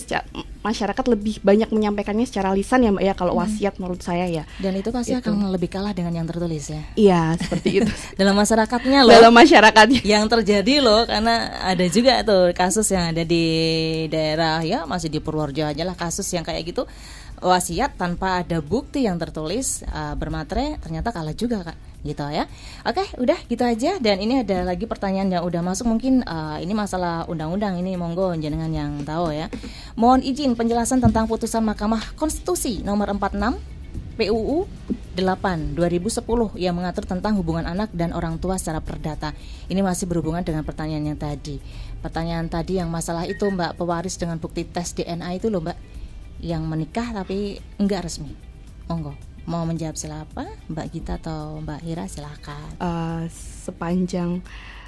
masyarakat lebih banyak menyampaikannya secara lisan ya Mbak ya, kalau wasiat menurut saya ya. Dan itu pasti akan lebih kalah dengan yang tertulis ya. Iya, seperti itu. Dalam masyarakatnya loh. Dalam masyarakatnya. Yang terjadi loh, karena ada juga tuh kasus yang ada di daerah ya, masih di Purworejo aja lah, kasus yang kayak gitu. Wasiat tanpa ada bukti yang tertulis bermaterai, ternyata kalah juga Kak, gitu ya. Oke, udah gitu aja. Dan ini ada lagi pertanyaan yang udah masuk, mungkin ini masalah undang-undang, ini monggo jenengan yang tahu ya. Mohon izin penjelasan tentang putusan Mahkamah Konstitusi nomor 46 PUU 8 2010 yang mengatur tentang hubungan anak dan orang tua secara perdata. Ini masih berhubungan dengan pertanyaan yang tadi. Pertanyaan tadi yang masalah itu Mbak, pewaris dengan bukti tes DNA itu loh Mbak, yang menikah tapi enggak resmi. Monggo, mau menjawab siapa? Mbak Gita atau Mbak Hira, silakan. Sepanjang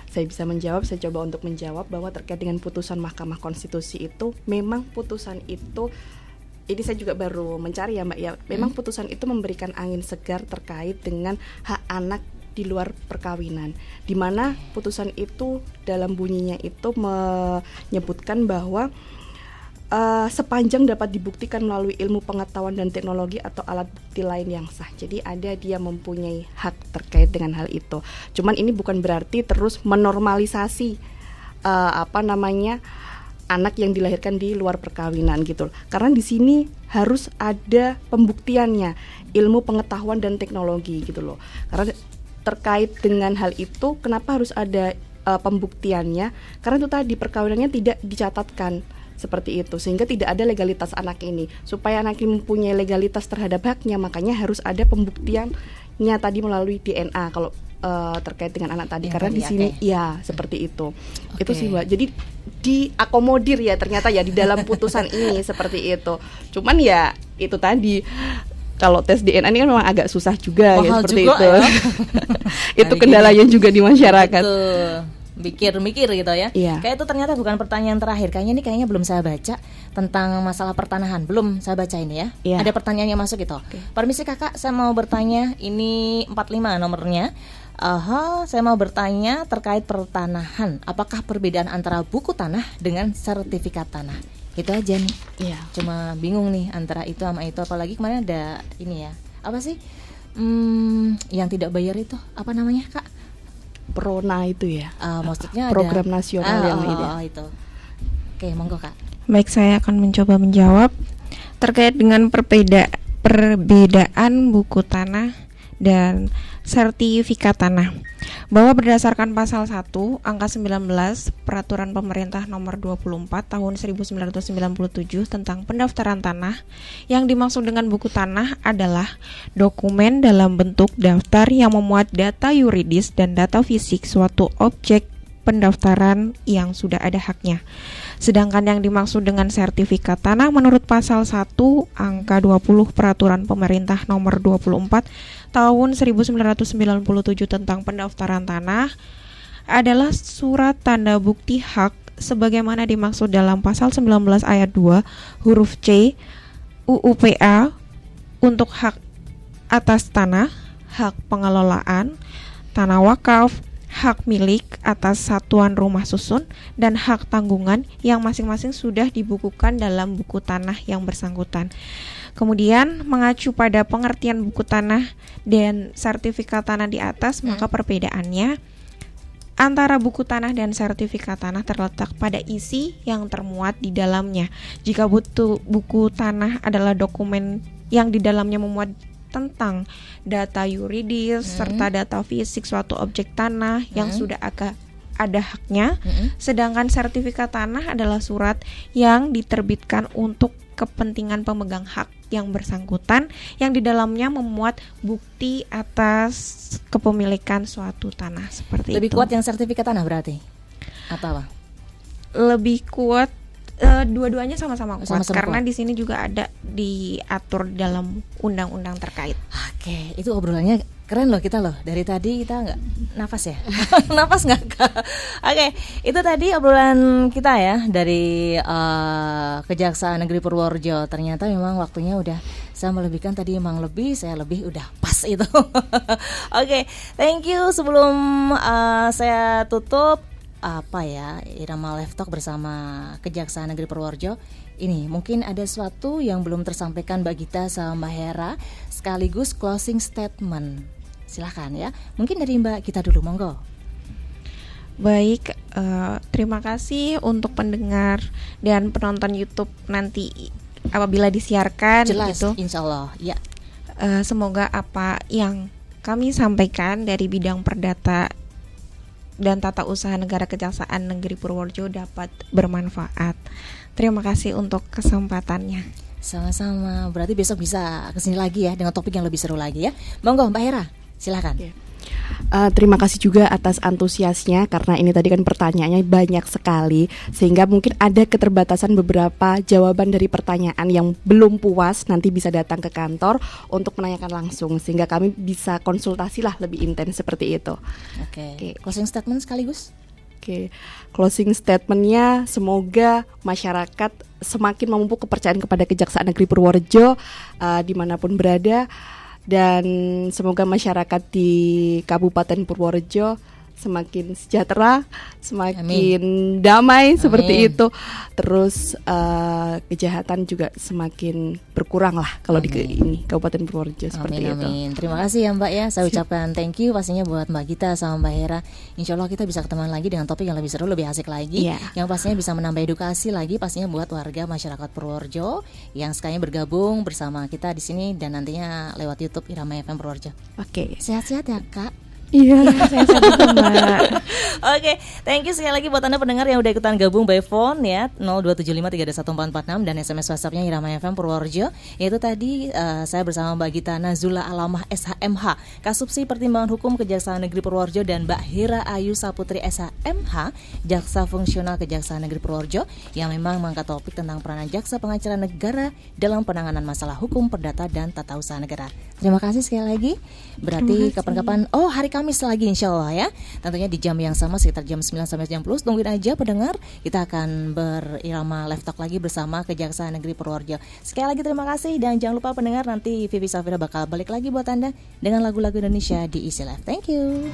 saya bisa menjawab, saya coba untuk menjawab bahwa terkait dengan putusan Mahkamah Konstitusi itu, memang putusan itu, ini saya juga baru mencari ya Mbak ya, memang putusan itu memberikan angin segar terkait dengan hak anak di luar perkawinan, di mana putusan itu dalam bunyinya itu menyebutkan bahwa sepanjang dapat dibuktikan melalui ilmu pengetahuan dan teknologi atau alat bukti lain yang sah. Jadi ada dia mempunyai hak terkait dengan hal itu. Cuman ini bukan berarti terus menormalisasi anak yang dilahirkan di luar perkawinan gitu. Karena di sini harus ada pembuktiannya, ilmu pengetahuan dan teknologi gitu loh. Karena terkait dengan hal itu, kenapa harus ada pembuktiannya? Karena itu tadi perkawinannya tidak dicatatkan seperti itu, sehingga tidak ada legalitas anak ini. Supaya anak ini mempunyai legalitas terhadap haknya, makanya harus ada pembuktiannya tadi melalui DNA kalau terkait dengan anak tadi. Karena di sini ya seperti itu. Itu sih Mbak. Jadi diakomodir ya ternyata ya di dalam putusan ini seperti itu. Cuman ya itu tadi, kalau tes DNA ini kan memang agak susah juga ya seperti juga, itu. Ya. Itu kendalanya juga di masyarakat. Betul. Mikir-mikir gitu ya. Iya. Kayak itu ternyata bukan pertanyaan terakhir. Kayaknya belum saya baca tentang masalah pertanahan. Belum saya baca ini ya. Iya. Ada pertanyaan yang masuk gitu. Permisi Kakak, saya mau bertanya. Ini 45 nomornya. Saya mau bertanya terkait pertanahan. Apakah perbedaan antara buku tanah dengan sertifikat tanah? Itu aja nih. Iya. Cuma bingung nih antara itu sama itu. Apalagi kemarin ada ini ya. Apa sih? Yang tidak bayar itu apa namanya Kak? Prona itu ya. Maksudnya program ada nasional yang ini. Itu. Oke, monggo Kak. Baik, saya akan mencoba menjawab terkait dengan perbedaan buku tanah dan sertifikat tanah. Bahwa berdasarkan pasal 1 angka 19 Peraturan Pemerintah Nomor 24 Tahun 1997 tentang pendaftaran tanah, yang dimaksud dengan buku tanah adalah dokumen dalam bentuk daftar yang memuat data yuridis dan data fisik suatu objek pendaftaran yang sudah ada haknya. Sedangkan yang dimaksud dengan sertifikat tanah menurut pasal 1 angka 20 Peraturan Pemerintah Nomor 24 Tahun 1997 tentang pendaftaran tanah adalah surat tanda bukti hak sebagaimana dimaksud dalam pasal 19 ayat 2 huruf C UUPA untuk hak atas tanah, hak pengelolaan, tanah wakaf, hak milik atas satuan rumah susun, dan hak tanggungan yang masing-masing sudah dibukukan dalam buku tanah yang bersangkutan. Kemudian mengacu pada pengertian buku tanah dan sertifikat tanah di atas, maka perbedaannya antara buku tanah dan sertifikat tanah terletak pada isi yang termuat di dalamnya. Jika buku tanah adalah dokumen yang di dalamnya memuat tentang data yuridis serta data fisik suatu objek tanah yang sudah ada haknya, sedangkan sertifikat tanah adalah surat yang diterbitkan untuk kepentingan pemegang hak yang bersangkutan yang di dalamnya memuat bukti atas kepemilikan suatu tanah seperti Lebih itu. kuat yang sertifikat tanah berarti? Atau apa? Lebih kuat dua-duanya sama-sama kuat karena di sini juga ada diatur dalam undang-undang terkait. Oke, itu obrolannya keren loh kita loh. Dari tadi kita nggak nafas ya? Nafas nggak Kak? Oke, itu tadi obrolan kita ya dari Kejaksaan Negeri Purworejo. Ternyata memang waktunya udah saya melebihkan tadi, emang lebih, saya lebih udah pas itu. Oke, thank you. Sebelum saya tutup Irama Live Talk bersama Kejaksaan Negeri Purworejo. Ini mungkin ada sesuatu yang belum tersampaikan Mbak Gita sama Mbak Hera, sekaligus closing statement. Silahkan ya. Mungkin dari Mbak Gita dulu, monggo. Baik, terima kasih untuk pendengar dan penonton YouTube nanti apabila disiarkan. Jelas, gitu. insya Allah. Ya. Semoga apa yang kami sampaikan dari bidang perdata dan tata usaha negara Kejaksaan Negeri Purworejo dapat bermanfaat. Terima kasih untuk kesempatannya. Sama-sama. Berarti besok bisa kesini lagi ya dengan topik yang lebih seru lagi ya. Monggo Mbak Hera, silakan. Terima kasih juga atas antusiasnya, karena ini tadi kan pertanyaannya banyak sekali, sehingga mungkin ada keterbatasan beberapa jawaban dari pertanyaan yang belum puas. Nanti bisa datang ke kantor untuk menanyakan langsung, sehingga kami bisa konsultasi lah lebih intens seperti itu. Oke. Closing statement sekaligus. Oke, closing statementnya, semoga masyarakat semakin memupuk kepercayaan kepada Kejaksaan Negeri Purworejo dimanapun berada, dan semoga masyarakat di Kabupaten Purworejo semakin sejahtera, semakin damai seperti itu. Terus kejahatan juga semakin berkurang lah kalau di ini Kabupaten Purworejo seperti itu. Amin. Terima kasih ya Mbak ya. Saya ucapkan thank you pastinya buat Mbak Gita sama Mbak Hera. Insya Allah kita bisa ketemu lagi dengan topik yang lebih seru, lebih asik lagi, yang pastinya bisa menambah edukasi lagi pastinya buat warga masyarakat Purworejo yang sekarang bergabung bersama kita di sini dan nantinya lewat YouTube Irama FM Purworejo. Oke. Sehat-sehat ya Kak. Iya, Saya juga Mbak. Oke, thank you sekali lagi buat Anda pendengar yang udah ikutan gabung by phone ya 027532146 dan SMS WhatsApp-nya Irama FM Purworejo. Yaitu tadi saya bersama Mbak Gita Nazula Alamah SHMH, Kasubsi Pertimbangan Hukum Kejaksaan Negeri Purworejo, dan Mbak Hera Ayu Saputri SHMH, Jaksa Fungsional Kejaksaan Negeri Purworejo, yang memang mengangkat topik tentang peranan jaksa pengacara negara dalam penanganan masalah hukum, perdata dan tata usaha negara. Terima kasih sekali lagi. Berarti kapan-kapan hari Kamis lagi insya Allah ya. Tentunya di jam yang sama sekitar jam 9 sampai jam 10. Tungguin aja pendengar. Kita akan berirama live talk lagi bersama Kejaksaan Negeri Purworejo. Sekali lagi terima kasih dan jangan lupa pendengar, nanti Vivi Safira bakal balik lagi buat Anda dengan lagu-lagu Indonesia di Easy Life. Thank you.